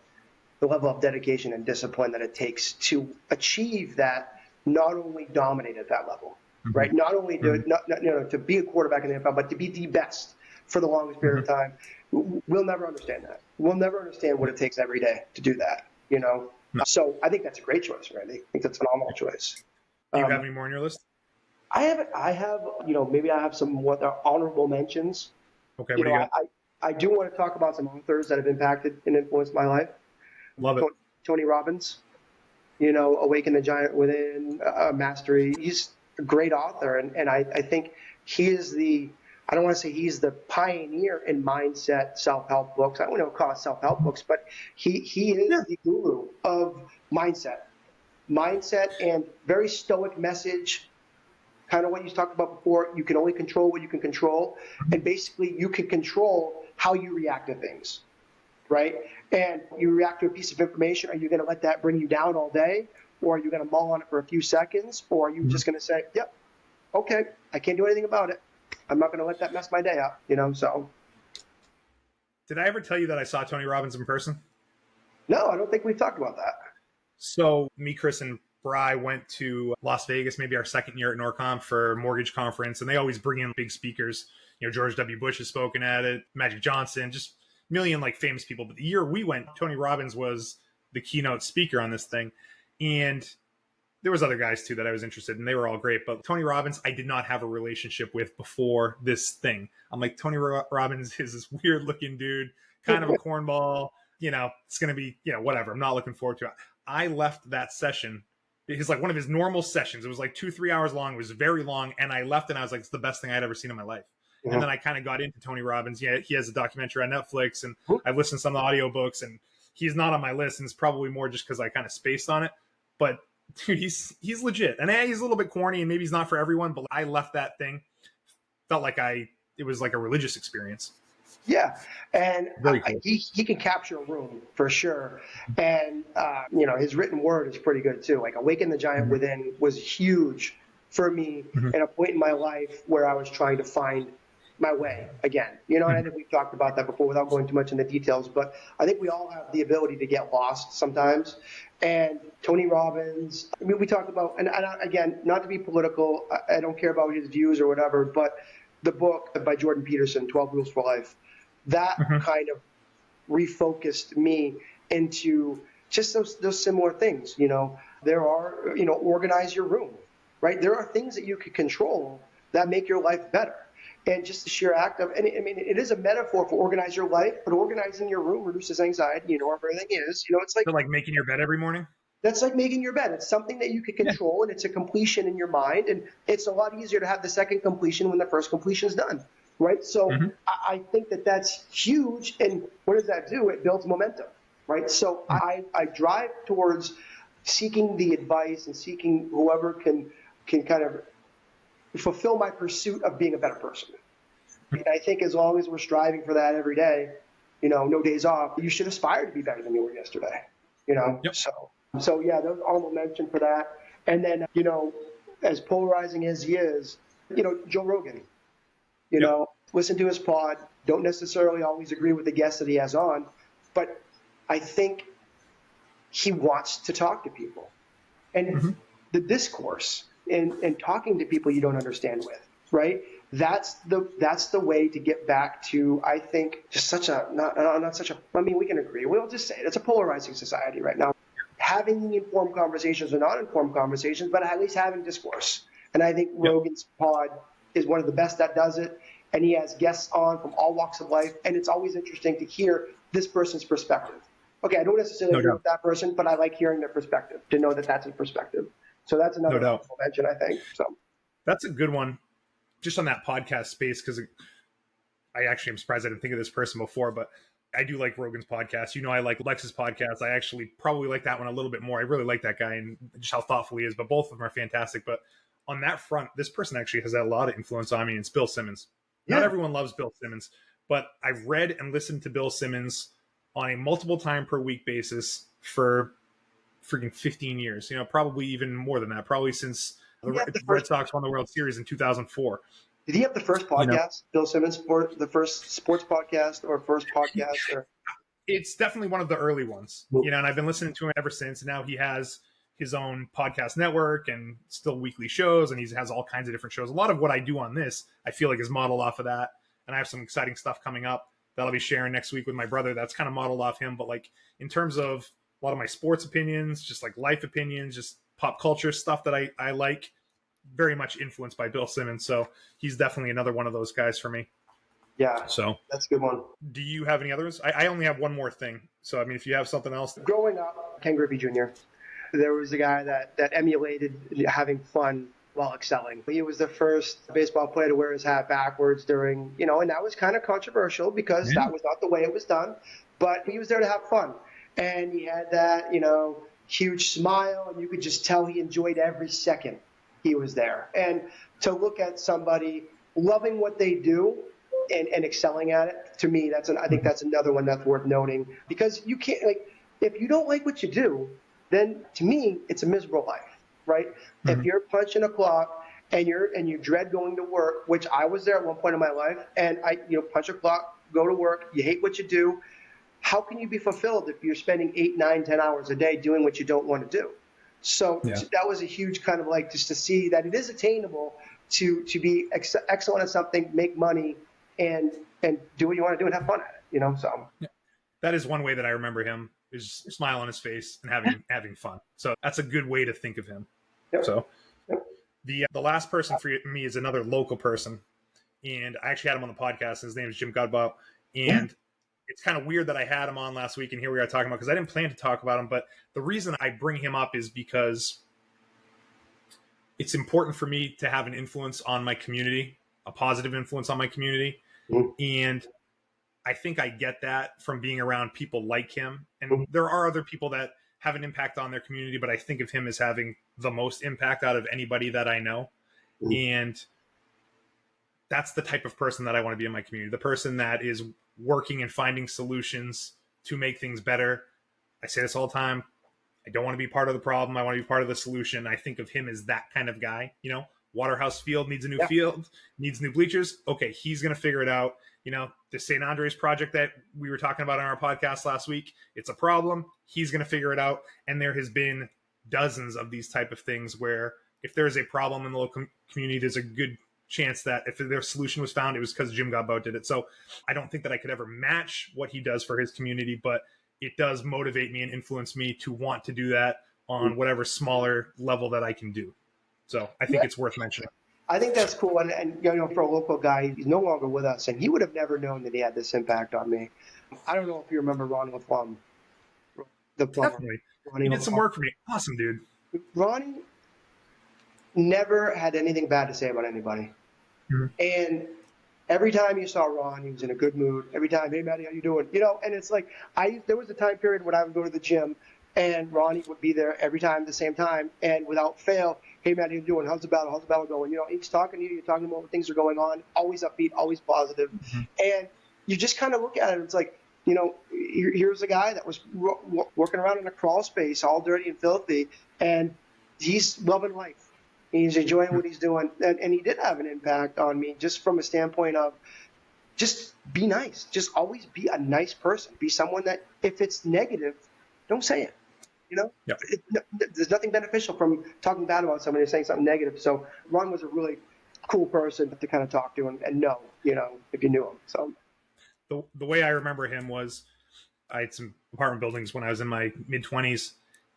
the level of dedication and discipline that it takes to achieve that, not only dominate at that level, right? Not only to be a quarterback in the NFL, but to be the best for the longest period of time. We'll never understand that. We'll never understand what it takes every day to do that, No. So I think that's a great choice, Randy. I think that's a phenomenal choice. Do you have any more on your list? I have, maybe I have some honorable mentions. Okay, what do you got? I do want to talk about some authors that have impacted and influenced my life. Love it. Tony Robbins, Awaken the Giant Within, Mastery. He's a great author. And I think he is I don't want to say he's the pioneer in mindset self-help books. I don't want to call it self-help books, but he is the guru of mindset and very stoic message. Kind of what you talked about before, you can only control what you can control. And basically you can control how you react to things, right? And you react to a piece of information. Are you going to let that bring you down all day? Or are you going to mull on it for a few seconds? Or are you just going to say, yep, okay, I can't do anything about it. I'm not going to let that mess my day up, so. Did I ever tell you that I saw Tony Robbins in person? No, I don't think we've talked about that. So me, Chris, and Bry went to Las Vegas, maybe our second year at NORCOM for mortgage conference, and they always bring in big speakers. George W. Bush has spoken at it, Magic Johnson, just a million famous people. But the year we went, Tony Robbins was the keynote speaker on this thing. And there was other guys too that I was interested in. They were all great. But Tony Robbins, I did not have a relationship with before this thing. I'm like, Tony Robbins is this weird looking dude, kind of a cornball. It's going to be, whatever. I'm not looking forward to it. I left that session because one of his normal sessions, it was 2-3 hours long. It was very long. And I left and I was like, it's the best thing I'd ever seen in my life. Mm-hmm. And then I kind of got into Tony Robbins. Yeah, he has a documentary on Netflix and I've listened to some of the audiobooks and he's not on my list. And it's probably more just because I kind of spaced on it. But dude, he's legit. And he's a little bit corny and maybe he's not for everyone, but I left that thing. Felt like it was like a religious experience. Yeah. And Very cool. He can capture a room for sure. And, his written word is pretty good too. Awaken the Giant Within was huge for me at a point in my life where I was trying to find my way again. And I think we've talked about that before without going too much into details, but I think we all have the ability to get lost sometimes. And Tony Robbins, we talked about, and again, not to be political, I don't care about his views or whatever, but the book by Jordan Peterson, 12 Rules for Life, that kind of refocused me into just those similar things. There are, organize your room, right? There are things that you can control that make your life better. And just the sheer act of, and it is a metaphor for organize your life, but organizing your room reduces anxiety. Where everything is. It's like making your bed every morning. That's like making your bed. It's something that you can control, and it's a completion in your mind. And it's a lot easier to have the second completion when the first completion is done, right? So I think that's huge. And what does that do? It builds momentum, right? So I drive towards seeking the advice and seeking whoever can kind of fulfill my pursuit of being a better person. And I think as long as we're striving for that every day, no days off, you should aspire to be better than you were yesterday, Yep. So yeah, there's honorable mention for that. And then, as polarizing as he is, Joe Rogan, listen to his pod, don't necessarily always agree with the guests that he has on, but I think he wants to talk to people. And the discourse, and talking to people you don't understand with, right? That's the way to get back to, I think, just we can agree. We'll just say it. It's a polarizing society right now. Having informed conversations or not informed conversations, but at least having discourse. And I think Rogan's pod is one of the best that does it. And he has guests on from all walks of life. And it's always interesting to hear this person's perspective. Okay, I don't necessarily agree with that person, but I like hearing their perspective, to know that that's a perspective. So that's another mention, I think. So that's a good one, just on that podcast space, because I actually am surprised I didn't think of this person before, but I do like Rogan's podcast. I like Lex's podcast. I actually probably like that one a little bit more. I really like that guy and just how thoughtful he is, but both of them are fantastic. But on that front, this person actually has had a lot of influence on me. It's Bill Simmons. Yeah. Not everyone loves Bill Simmons, but I've read and listened to Bill Simmons on a multiple time per week basis for freaking 15 years, probably even more than that, probably since the Red Sox won the World Series in 200004. Did he have the first podcast, Bill Simmons, for the first sports podcast or first podcast? Or? It's definitely one of the early ones, and I've been listening to him ever since. Now he has his own podcast network and still weekly shows, and he has all kinds of different shows. A lot of what I do on this, I feel like, is modeled off of that, and I have some exciting stuff coming up that I'll be sharing next week with my brother that's kind of modeled off him. But in terms of a lot of my sports opinions, just life opinions, just pop culture stuff that I like, very much influenced by Bill Simmons. So he's definitely another one of those guys for me. Yeah, So that's a good one. do you have any others? I only have one more thing. So, I mean, if you have something else. Growing up, Ken Griffey Jr., there was a guy that emulated having fun while excelling. He was the first baseball player to wear his hat backwards during, and that was kind of controversial because that was not the way it was done, but he was there to have fun. And he had that, huge smile, and you could just tell he enjoyed every second he was there. And to look at somebody loving what they do and excelling at it, to me, I think that's another one that's worth noting, because you can't, if you don't like what you do, then to me, it's a miserable life, right? Mm-hmm. If you're punching a clock and you dread going to work, which I was there at one point in my life, and I, punch a clock, go to work, you hate what you do, how can you be fulfilled if you're spending 8, 9, 10 hours a day doing what you don't want to do? So that was a huge kind of just to see that it is attainable to be excellent at something, make money, and do what you want to do and have fun at it, so. Yeah. That is one way that I remember him, is smile on his face and having fun. So that's a good way to think of him. Yep. So the last person for me is another local person, and I actually had him on the podcast. His name is Jim Godbout, and it's kind of weird that I had him on last week, and here we are talking about, because I didn't plan to talk about him, but the reason I bring him up is because it's important for me to have an influence on my community, a positive influence on my community, and I think I get that from being around people like him. And there are other people that have an impact on their community, but I think of him as having the most impact out of anybody that I know. And that's the type of person that I want to be in my community. The person that is working and finding solutions to make things better. I say this all the time. I don't want to be part of the problem. I want to be part of the solution. I think of him as that kind of guy. Waterhouse Field needs a new field, needs new bleachers. Okay, he's going to figure it out. The St. Andres project that we were talking about on our podcast last week, it's a problem. He's going to figure it out. And there has been dozens of these type of things where if there's a problem in the local community, there's a good chance that if their solution was found, it was because Jim Godbout did it. So I don't think that I could ever match what he does for his community, but it does motivate me and influence me to want to do that on whatever smaller level that I can do. So I think it's worth mentioning. I think that's cool. And for a local guy, he's no longer with us, and he would have never known that he had this impact on me. I don't know if you remember Ronnie LaFlamme. Definitely. He did some work for me. Awesome, dude. Ronnie never had anything bad to say about anybody. Mm-hmm. And every time you saw Ron, he was in a good mood. Every time, hey, Matty, how you doing? And it's like, there was a time period when I would go to the gym, and Ronnie would be there every time at the same time, and without fail, hey, Matt, how you doing? How's the battle? How's the battle going? He's talking to you. You're talking about what things are going on. Always upbeat, always positive. Mm-hmm. And you just kind of look at it. It's like, here's a guy that was working around in a crawl space, all dirty and filthy, and he's loving life. He's enjoying what he's doing. And he did have an impact on me just from a standpoint of just be nice. Just always be a nice person. Be someone that if it's negative, don't say it. There's nothing beneficial from talking bad about somebody or saying something negative. So Ron was a really cool person to kind of talk to and know, if you knew him. So the way I remember him was I had some apartment buildings when I was in my mid-20s,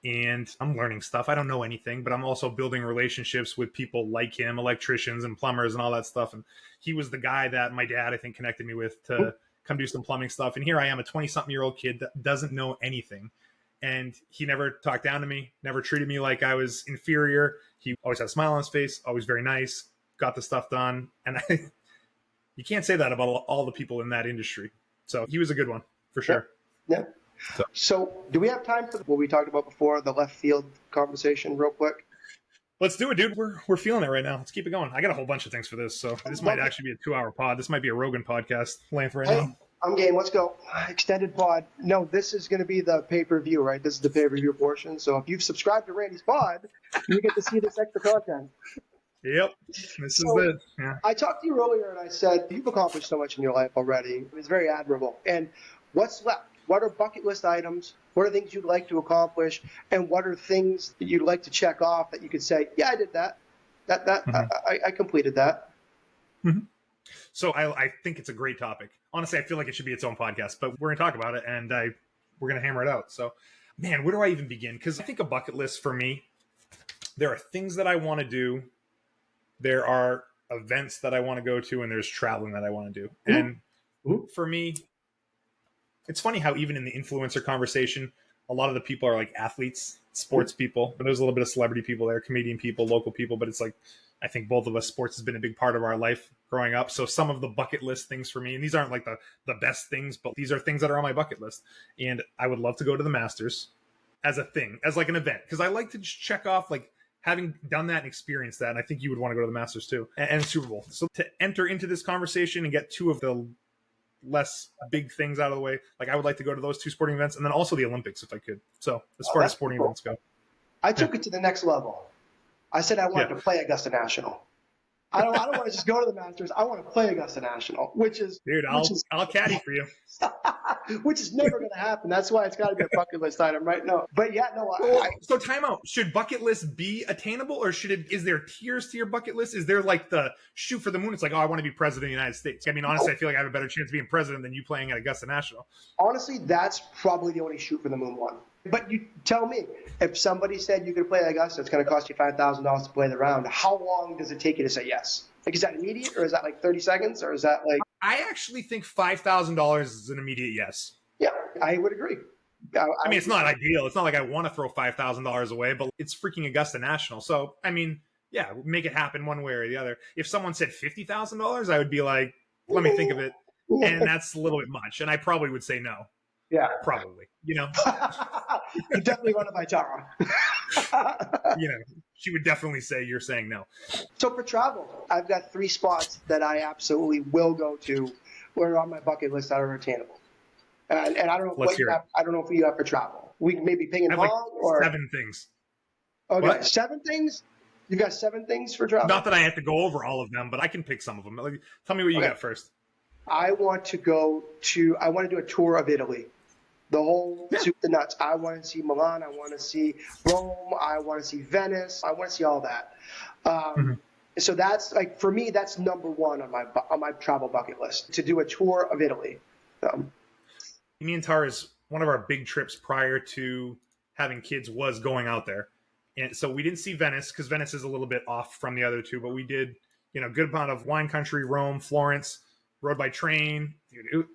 and I'm learning stuff. I don't know anything, but I'm also building relationships with people like him, electricians and plumbers and all that stuff. And he was the guy that my dad, I think, connected me with to come do some plumbing stuff. And here I am, a 20-something-year-old kid that doesn't know anything. And he never talked down to me, never treated me like I was inferior. He always had a smile on his face, always very nice, got the stuff done. And you can't say that about all the people in that industry. So he was a good one, for sure. Yeah. So do we have time for what we talked about before, the left field conversation real quick? Let's do it, dude. We're feeling it right now. Let's keep it going. I got a whole bunch of things for this. So this might actually be a 2-hour pod. This might be a Rogan podcast length right now. I'm game. Let's go. Extended pod. No, this is going to be the pay-per-view, right? This is the pay-per-view portion. So if you've subscribed to Randy's pod, you get to see this extra content. Yep. This is it. Yeah. I talked to you earlier and I said, you've accomplished so much in your life already. It's very admirable. And what's left? What are bucket list items? What are things you'd like to accomplish? And what are things that you'd like to check off that you could say, yeah, I did that. I completed that. Mm-hmm. So I think it's a great topic. Honestly, I feel like it should be its own podcast, but we're going to talk about it and we're going to hammer it out. So, man, where do I even begin? Because I think a bucket list for me, there are things that I want to do. There are events that I want to go to, and there's traveling that I want to do. Mm-hmm. And Mhm. For me, it's funny how even in the influencer conversation, a lot of the people are like athletes, sports people, but there's a little bit of celebrity people there, comedian people, local people. But it's like, I think both of us, sports has been a big part of our life growing up. So some of the bucket list things for me, and these aren't like the best things, but these are things that are on my bucket list. And I would love to go to the Masters as a thing, as like an event, because I like to just check off like having done that and experienced that. And I think you would want to go to the Masters too, and Super Bowl. So to enter into this conversation and get two of the less big things out of the way, like I would like to go to those two sporting events, and then also the Olympics if I could. So as far as sporting events go, I took it to the next level. I said I wanted to play Augusta National. I don't want to just go to the Masters. I want to play Augusta National, which is I'll caddy for you. which is never going to happen. That's why it's got to be a bucket list item, right? No, but yeah, no. So time out. Should bucket list be attainable, or is there tiers to your bucket list? Is there like the shoot for the moon? It's like, oh, I want to be president of the United States. I mean, honestly, I feel like I have a better chance of being president than you playing at Augusta National. Honestly, that's probably the only shoot for the moon one. But you tell me, if somebody said you could play Augusta, it's going to cost you $5,000 to play the round. How long does it take you to say yes? Like, is that immediate, or is that like 30 seconds, or is that like? I actually think $5,000 is an immediate yes. Yeah, I would agree. I mean, it's not ideal. It's not like I want to throw $5,000 away, but it's freaking Augusta National. So, I mean, yeah, make it happen one way or the other. If someone said $50,000, I would be like, let me think of it. And that's a little bit much. And I probably would say no. Yeah. Probably, you know. You definitely run it by Tara. You know, she would definitely say you're saying no. So for travel, I've got 3 spots that I absolutely will go to or on my bucket list that are attainable. And I don't know what you have, I don't know if you have for travel. We maybe ping and pong, like or 7 things. Okay, what? 7 things. You got 7 things for travel. Not that I have to go over all of them, but I can pick some of them. Like, tell me what you got first. I want to do a tour of Italy. The whole soup to nuts. I want to see Milan. I want to see Rome. I want to see Venice. I want to see all that. So that's like, for me, that's number 1 on my travel bucket list, to do a tour of Italy. Me and Tara's one of our big trips prior to having kids was going out there. And so we didn't see Venice because Venice is a little bit off from the other two, but we did, good amount of wine country, Rome, Florence, rode by train. Dude,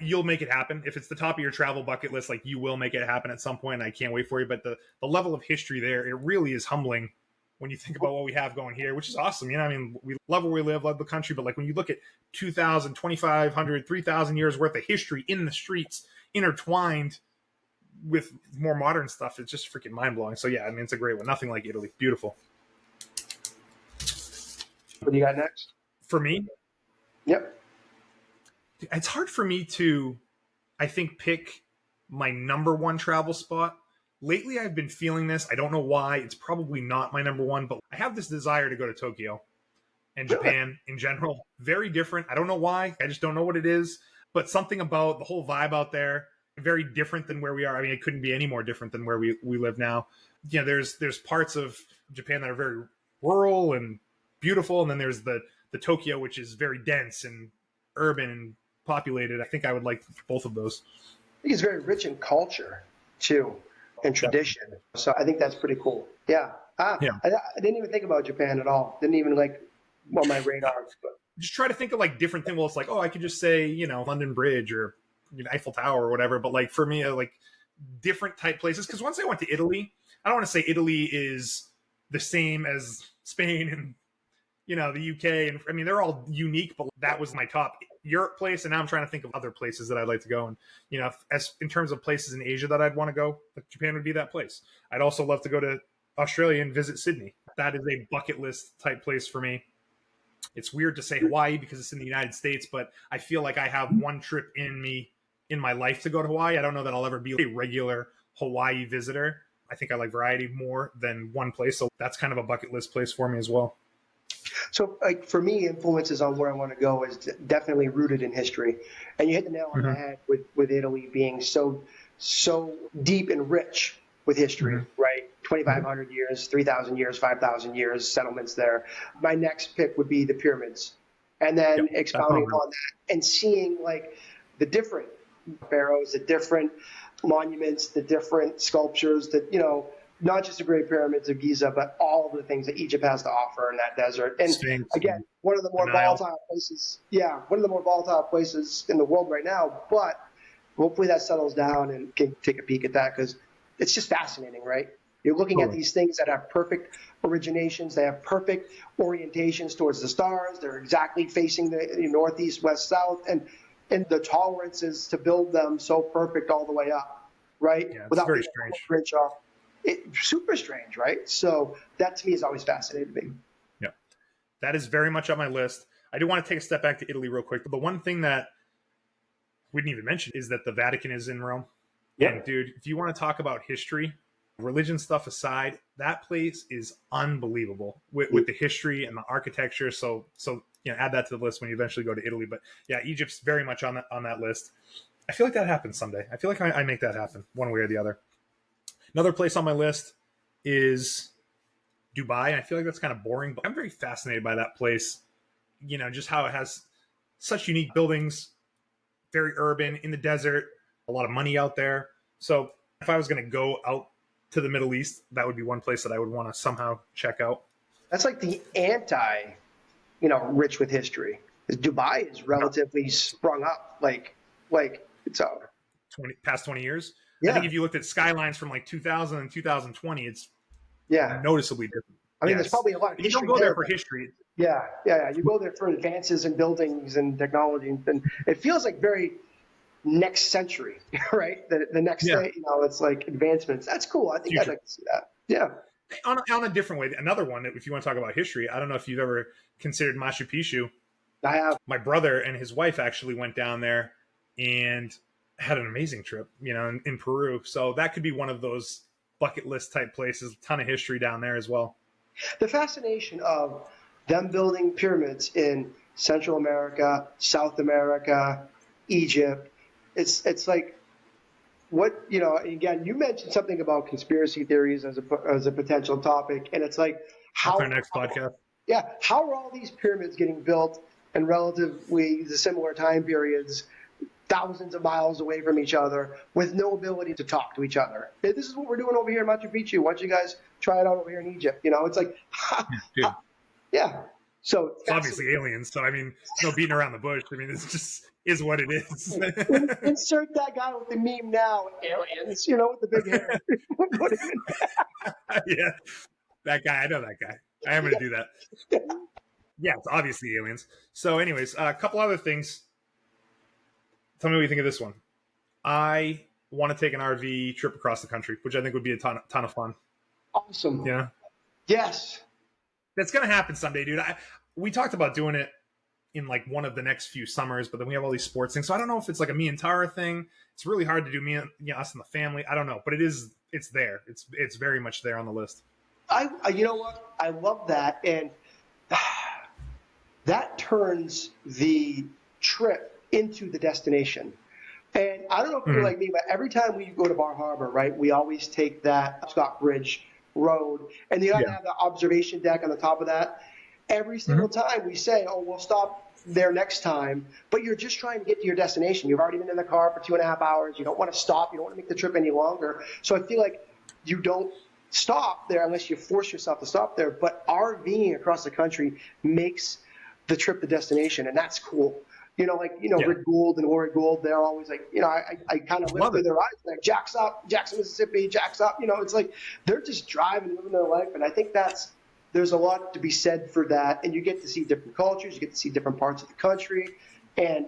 you'll make it happen. If it's the top of your travel bucket list, like, you will make it happen at some point. I can't wait for you. But the level of history there, it really is humbling when you think about what we have going here, which is awesome. I mean, we love where we live, love the country, but like when you look at 2,000, 2,500, 3,000 years worth of history in the streets, intertwined with more modern stuff, it's just freaking mind-blowing. So yeah, I mean, it's a great one. Nothing like Italy. Beautiful. What do you got next? For me? Yep. It's hard for me to, I think, pick my number 1 travel spot. Lately, I've been feeling this. I don't know why. It's probably not my number 1, but I have this desire to go to Tokyo and Japan in general. Very different. I don't know why. I just don't know what it is. But something about the whole vibe out there, very different than where we are. I mean, it couldn't be any more different than where we live now. There's parts of Japan that are very rural and beautiful, and then there's the Tokyo, which is very dense and urban and populated. I think I would like both of those. I think it's very rich in culture, too. And tradition. So I think that's pretty cool. Yeah. I didn't even think about Japan at all. Didn't even on my radar. But. Just try to think of like different things. Well, it's like, oh, I could just say, London Bridge or Eiffel Tower or whatever. But like for me, like different type places. Because once I went to Italy, I don't want to say Italy is the same as Spain and, the UK. And I mean, they're all unique, but that was my top Europe place, and now I'm trying to think of other places that I'd like to go. And as in terms of places in Asia that I'd want to go, like Japan would be that place. I'd also love to go to Australia and visit Sydney. That is a bucket list type place for me. It's weird to say Hawaii because it's in the United States, but I feel like I have one trip in my life to go to Hawaii. I don't know that I'll ever be a regular Hawaii visitor. I think I like variety more than one place, so that's kind of a bucket list place for me as well. So, like, for me, influences on where I want to go is definitely rooted in history. And you hit the nail on the head with Italy being so deep and rich with history, right? 2,500 years, 3,000 years, 5,000 years, settlements there. My next pick would be the pyramids. And then expounding on that and seeing, like, the different pharaohs, the different monuments, the different sculptures that, not just the Great Pyramids of Giza, but all the things that Egypt has to offer in that desert. And Sphinx, again, one of the more volatile places. Yeah, one of the more volatile places in the world right now. But hopefully that settles down and can take a peek at that, because it's just fascinating, right? You're looking at these things that have perfect originations. They have perfect orientations towards the stars. They're exactly facing the northeast, west, south, and the tolerance is to build them so perfect all the way up, right? Yeah, it's without very being strange. a inch off. Super strange, right? So that to me is always fascinating me. Yeah, that is very much on my list. I do want to take a step back to Italy real quick. But the one thing that we didn't even mention is that the Vatican is in Rome. Yep. And dude, if you want to talk about history, religion stuff aside, that place is unbelievable with the history and the architecture. So add that to the list when you eventually go to Italy. But yeah, Egypt's very much on that list. I feel like that happens someday. I feel like I make that happen one way or the other. Another place on my list is Dubai. I feel like that's kind of boring, but I'm very fascinated by that place. Just how it has such unique buildings, very urban, in the desert, a lot of money out there. So if I was going to go out to the Middle East, that would be one place that I would want to somehow check out. That's like the rich with history. Dubai is relatively sprung up, like it's over. Past 20 years. Yeah. I think if you looked at skylines from like 2000 and 2020, it's yeah noticeably different. I mean, there's probably a lot of history. You don't go there for history. Yeah. You go there for advances in buildings and technology, and it feels like very next century, right? The next day, it's like advancements. That's cool. I think I'd like to see that. Yeah. On a different way, another one, if you want to talk about history, I don't know if you've ever considered Machu Picchu. I have. My brother and his wife actually went down there and had an amazing trip, in Peru. So that could be one of those bucket list type places. A ton of history down there as well. The fascination of them building pyramids in Central America, South America, Egypt, it's like what, again, you mentioned something about conspiracy theories as a potential topic, and it's like how that's our next podcast. Yeah, how are all these pyramids getting built in relatively similar time periods, thousands of miles away from each other, with no ability to talk to each other? This is what we're doing over here in Machu Picchu. Why don't you guys try it out over here in Egypt? It's like, yeah. So it's obviously aliens. So I mean, no beating around the bush. I mean, it's just is what it is. Insert that guy with the meme now, aliens. With the big hair. Yeah, that guy. I know that guy. I am going to do that. Yeah, it's obviously aliens. So, anyways, a couple other things. Tell me what you think of this one. I want to take an RV trip across the country, which I think would be a ton of fun. Awesome. Yeah. Yes. That's going to happen someday, dude. We talked about doing it in like one of the next few summers, but then we have all these sports things. So I don't know if it's like a me and Tara thing. It's really hard to do us and the family. I don't know, but it's there. It's very much there on the list. You know what? I love that. And that turns the trip into the destination. And I don't know if you're like me, but every time we go to Bar Harbor, right, we always take that Stockbridge Road, and you have to have the observation deck on the top of that. Every single time we say, oh, we'll stop there next time, but you're just trying to get to your destination. You've already been in the car for 2.5 hours. You don't want to stop. You don't want to make the trip any longer. So I feel like you don't stop there unless you force yourself to stop there. But RVing across the country makes the trip the destination, and that's cool. Rick Gould and Lori Gould, they're always like, I kind of live through their eyes, like, Jack's up, Jackson, Mississippi, Jack's up. It's like they're just driving, living their life. And I think there's a lot to be said for that. And you get to see different cultures, you get to see different parts of the country. And,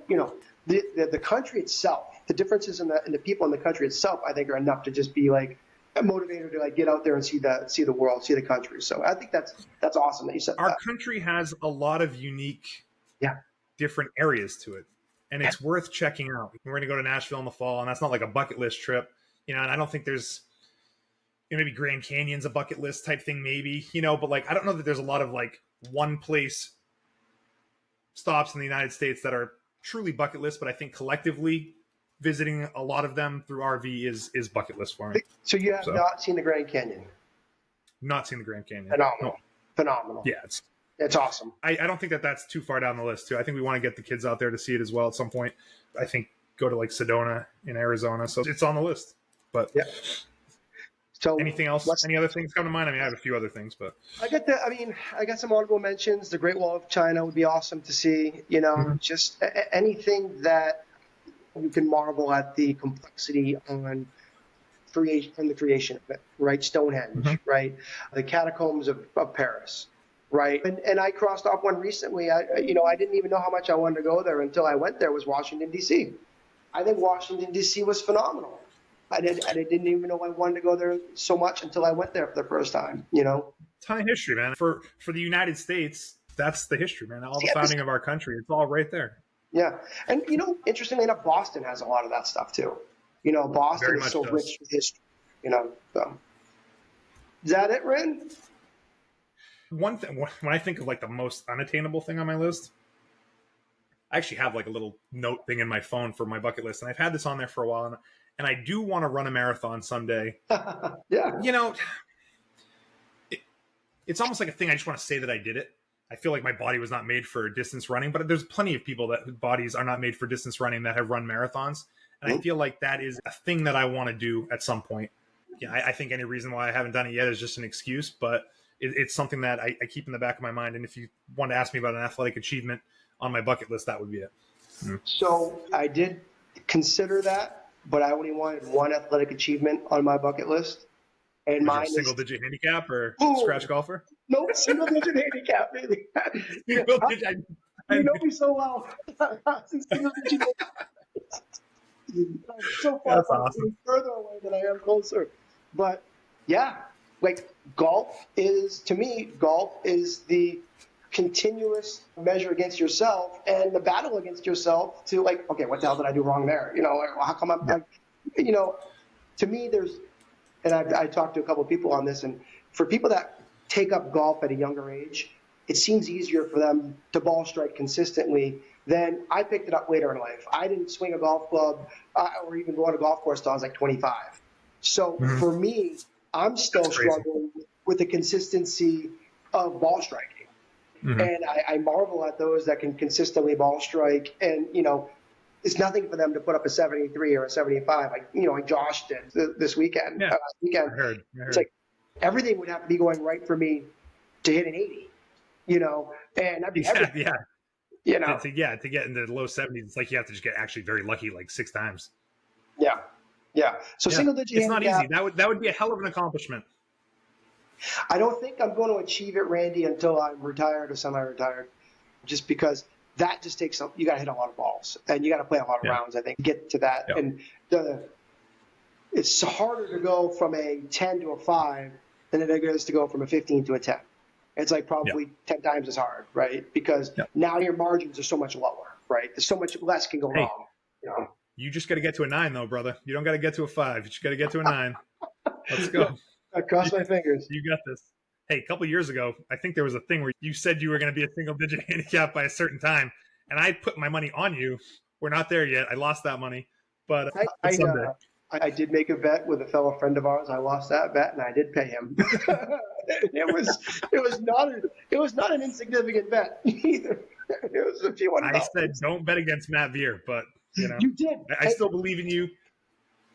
the country itself, the differences in the people in the country itself, I think are enough to just be like a motivator to like get out there and see the world, see the country. So I think that's awesome that you said that. Our country has a lot of unique different areas to it, and it's worth checking out. We're going to go to Nashville in the fall, and that's not like a bucket list trip, and I don't think there's maybe Grand Canyon's a bucket list type thing, maybe, but like I don't know that there's a lot of like one place stops in the United States that are truly bucket list, but I think collectively visiting a lot of them through RV is bucket list for me. So you have not seen the Grand Canyon? Not seen the Grand Canyon. Phenomenal. Yeah, it's awesome. I don't think that's too far down the list, too. I think we want to get the kids out there to see it as well at some point. I think go to like Sedona in Arizona. So it's on the list. But So Anything else? Any other things come to mind? I mean, I have a few other things, but I got some honorable mentions. The Great Wall of China would be awesome to see. Just anything that you can marvel at the complexity on the creation of it, right? Stonehenge, right? The catacombs of Paris, right? And I crossed off one recently. I didn't even know how much I wanted to go there until I went there. Was Washington D.C. I think Washington D.C. was phenomenal. I didn't even know I wanted to go there so much until I went there for the first time. Ton of history, man. For the United States, that's the history, man. All the founding of our country, it's all right there. Yeah, and interestingly enough, Boston has a lot of that stuff too. Boston is so rich with history. So. Is that it, Ren? One thing, when I think of like the most unattainable thing on my list, I actually have like a little note thing in my phone for my bucket list, and I've had this on there for a while, and I do want to run a marathon someday. Yeah. It's almost like a thing I just want to say that I did it. I feel like my body was not made for distance running, but there's plenty of people that bodies are not made for distance running that have run marathons. And I feel like that is a thing that I want to do at some point. Yeah, I think any reason why I haven't done it yet is just an excuse, but it's something that I keep in the back of my mind. And if you want to ask me about an athletic achievement on my bucket list, that would be it. So I did consider that, but I only wanted one athletic achievement on my bucket list. And mine is single-digit handicap or scratch golfer? No, single-digit handicap, baby. You know me so well. Single-digit I'm so far awesome. further away than I am closer. But yeah, like golf is the continuous measure against yourself and the battle against yourself to like, okay, what the hell did I do wrong there? How come I'm like, to me, and I talked to a couple of people on this, and for people that take up golf at a younger age, it seems easier for them to ball strike consistently than I picked it up later in life. I didn't swing a golf club or even go on a golf course until I was like 25. So for me, I'm still struggling with the consistency of ball striking. And I marvel at those that can consistently ball strike, and it's nothing for them to put up a 73 or a 75. Like Josh did this weekend. Yeah, last weekend. I heard. It's like everything would have to be going right for me to hit an 80. And I'd be to get into the low 70s, it's like you have to just get actually very lucky, like 6 times. Yeah. So single digit. It's not easy. That would be a hell of an accomplishment. I don't think I'm going to achieve it, Randy, until I'm retired or semi-retired, just because that just takes you got to hit a lot of balls and you got to play a lot of rounds, I think, to get to that. And it's harder to go from a 10 to a 5 than it is to go from a 15 to a 10. It's like probably 10 times as hard, right? Because now your margins are so much lower, right? There's so much less can go wrong. You just got to get to a 9, though, brother. You don't got to get to a 5. You just got to get to a 9. Let's go. I cross my fingers. You got this. Hey, a couple years ago, I think there was a thing where you said you were going to be a single-digit handicap by a certain time, and I put my money on you. We're not there yet. I lost that money, but someday. I did make a bet with a fellow friend of ours. I lost that bet, and I did pay him. It was not an insignificant bet either. It was a few $100. I said don't bet against Matt Vire, but you did. I still believe in you.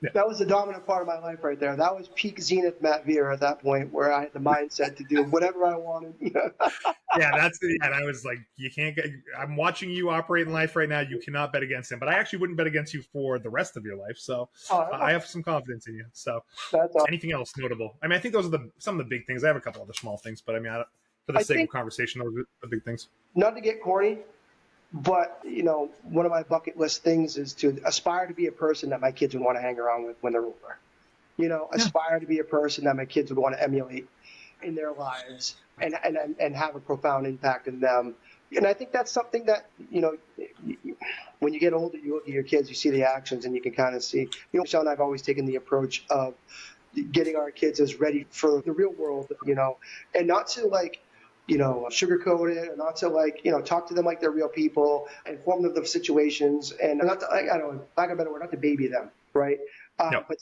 Yeah. That was the dominant part of my life right there. That was peak zenith Matt Vire at that point, where I had the mindset to do whatever I wanted. And I was like, you can't get. I'm watching you operate in life right now. You cannot bet against him. But I actually wouldn't bet against you for the rest of your life. So I have some confidence in you. So that's awesome. Anything else notable? I mean, I think those are some of the big things. I have a couple other small things, but I mean, for the sake of conversation, those are the big things. Not to get corny, but one of my bucket list things is to aspire to be a person that my kids would want to hang around with when they're older. Aspire to be a person that my kids would want to emulate in their lives and have a profound impact in them. And I think that's something that, when you get older, you look at your kids, you see the actions, and you can kind of see. Michelle and I have always taken the approach of getting our kids as ready for the real world, and not to sugarcoat it, and not to talk to them like they're real people, inform them of situations, and not to, I don't know, lack of a better word, not to baby them, right? But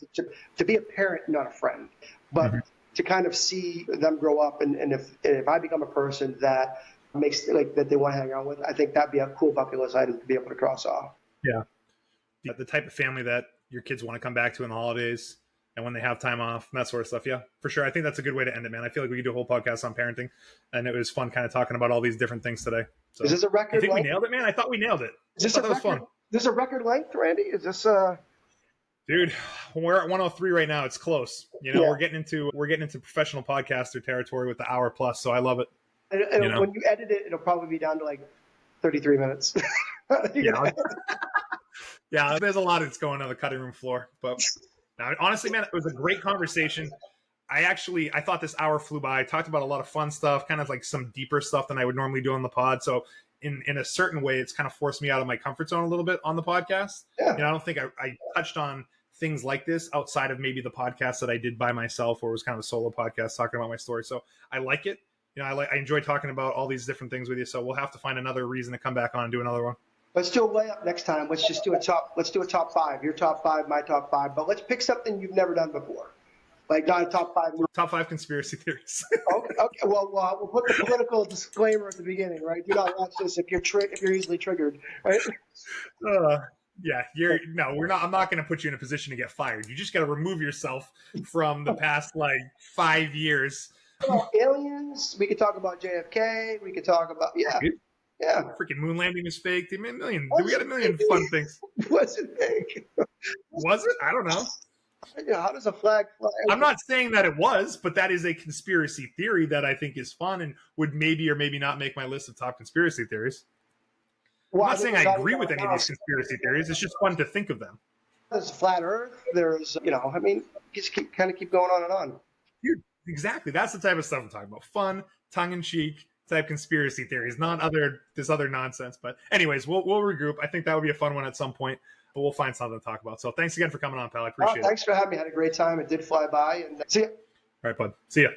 to be a parent, not a friend, but to kind of see them grow up, and if I become a person that makes that they want to hang out with, I think that'd be a cool bucket list item to be able to cross off. Yeah, the type of family that your kids want to come back to in the holidays. and when they have time off and that sort of stuff. Yeah, for sure. I think that's a good way to end it, man. I feel like we could do a whole podcast on parenting, and it was fun kind of talking about all these different things today. So, is this a record? You think length? we nailed it, man? I thought we nailed it. Is this I thought that was fun. This is a record length, Randy? Is this Dude, we're at 103 right now. It's close. You know, Yeah. we're getting into professional podcaster territory with the hour plus. So I love it. And You know? when you edit it, it'll probably be down to like 33 minutes. Yeah. Yeah, there's a lot that's going on the cutting room floor. But now, honestly, man, it was a great conversation. I thought this hour flew by. I talked about a lot of fun stuff, kind of like some deeper stuff than I would normally do on the pod. So in a certain way, it's kind of forced me out of my comfort zone a little bit on the podcast. Yeah. You know, I don't think I touched on things like this outside of maybe the podcast that I did by myself, or it was kind of a solo podcast talking about my story. So I like it. You know, I enjoy talking about all these different things with you. So we'll have to find another reason to come back on and do another one. Let's do a layup next time. Let's do a top five. Your top five, my top five. But let's pick something you've never done before. Like not a top five. Top 5 conspiracy theories. Okay. Well, we'll put the political disclaimer at the beginning, right? Do not watch this if you're easily triggered, right? Yeah, we're not. I'm not going to put you in a position to get fired. You just got to remove yourself from the past like 5 years. Aliens. We could talk about JFK. We could talk about Yeah. Freaking moon landing is fake. We got a million fun things. Was it fake? Was it? I don't know. Yeah, how does a flag fly? I'm not saying that it was, but that is a conspiracy theory that I think is fun and would maybe or maybe not make my list of top conspiracy theories. I'm not saying I agree with any of these conspiracy theories. It's just fun to think of them. There's flat Earth. There's, just keep going on and on. Dude, exactly. That's the type of stuff I'm talking about. Fun, tongue-in-cheek type conspiracy theories, not this other nonsense. But anyways, we'll regroup. I think that would be a fun one at some point. But we'll find something to talk about. So thanks again for coming on, pal. I appreciate it. Thanks for having me. I had a great time. It did fly by. And see ya. All right, bud. See ya.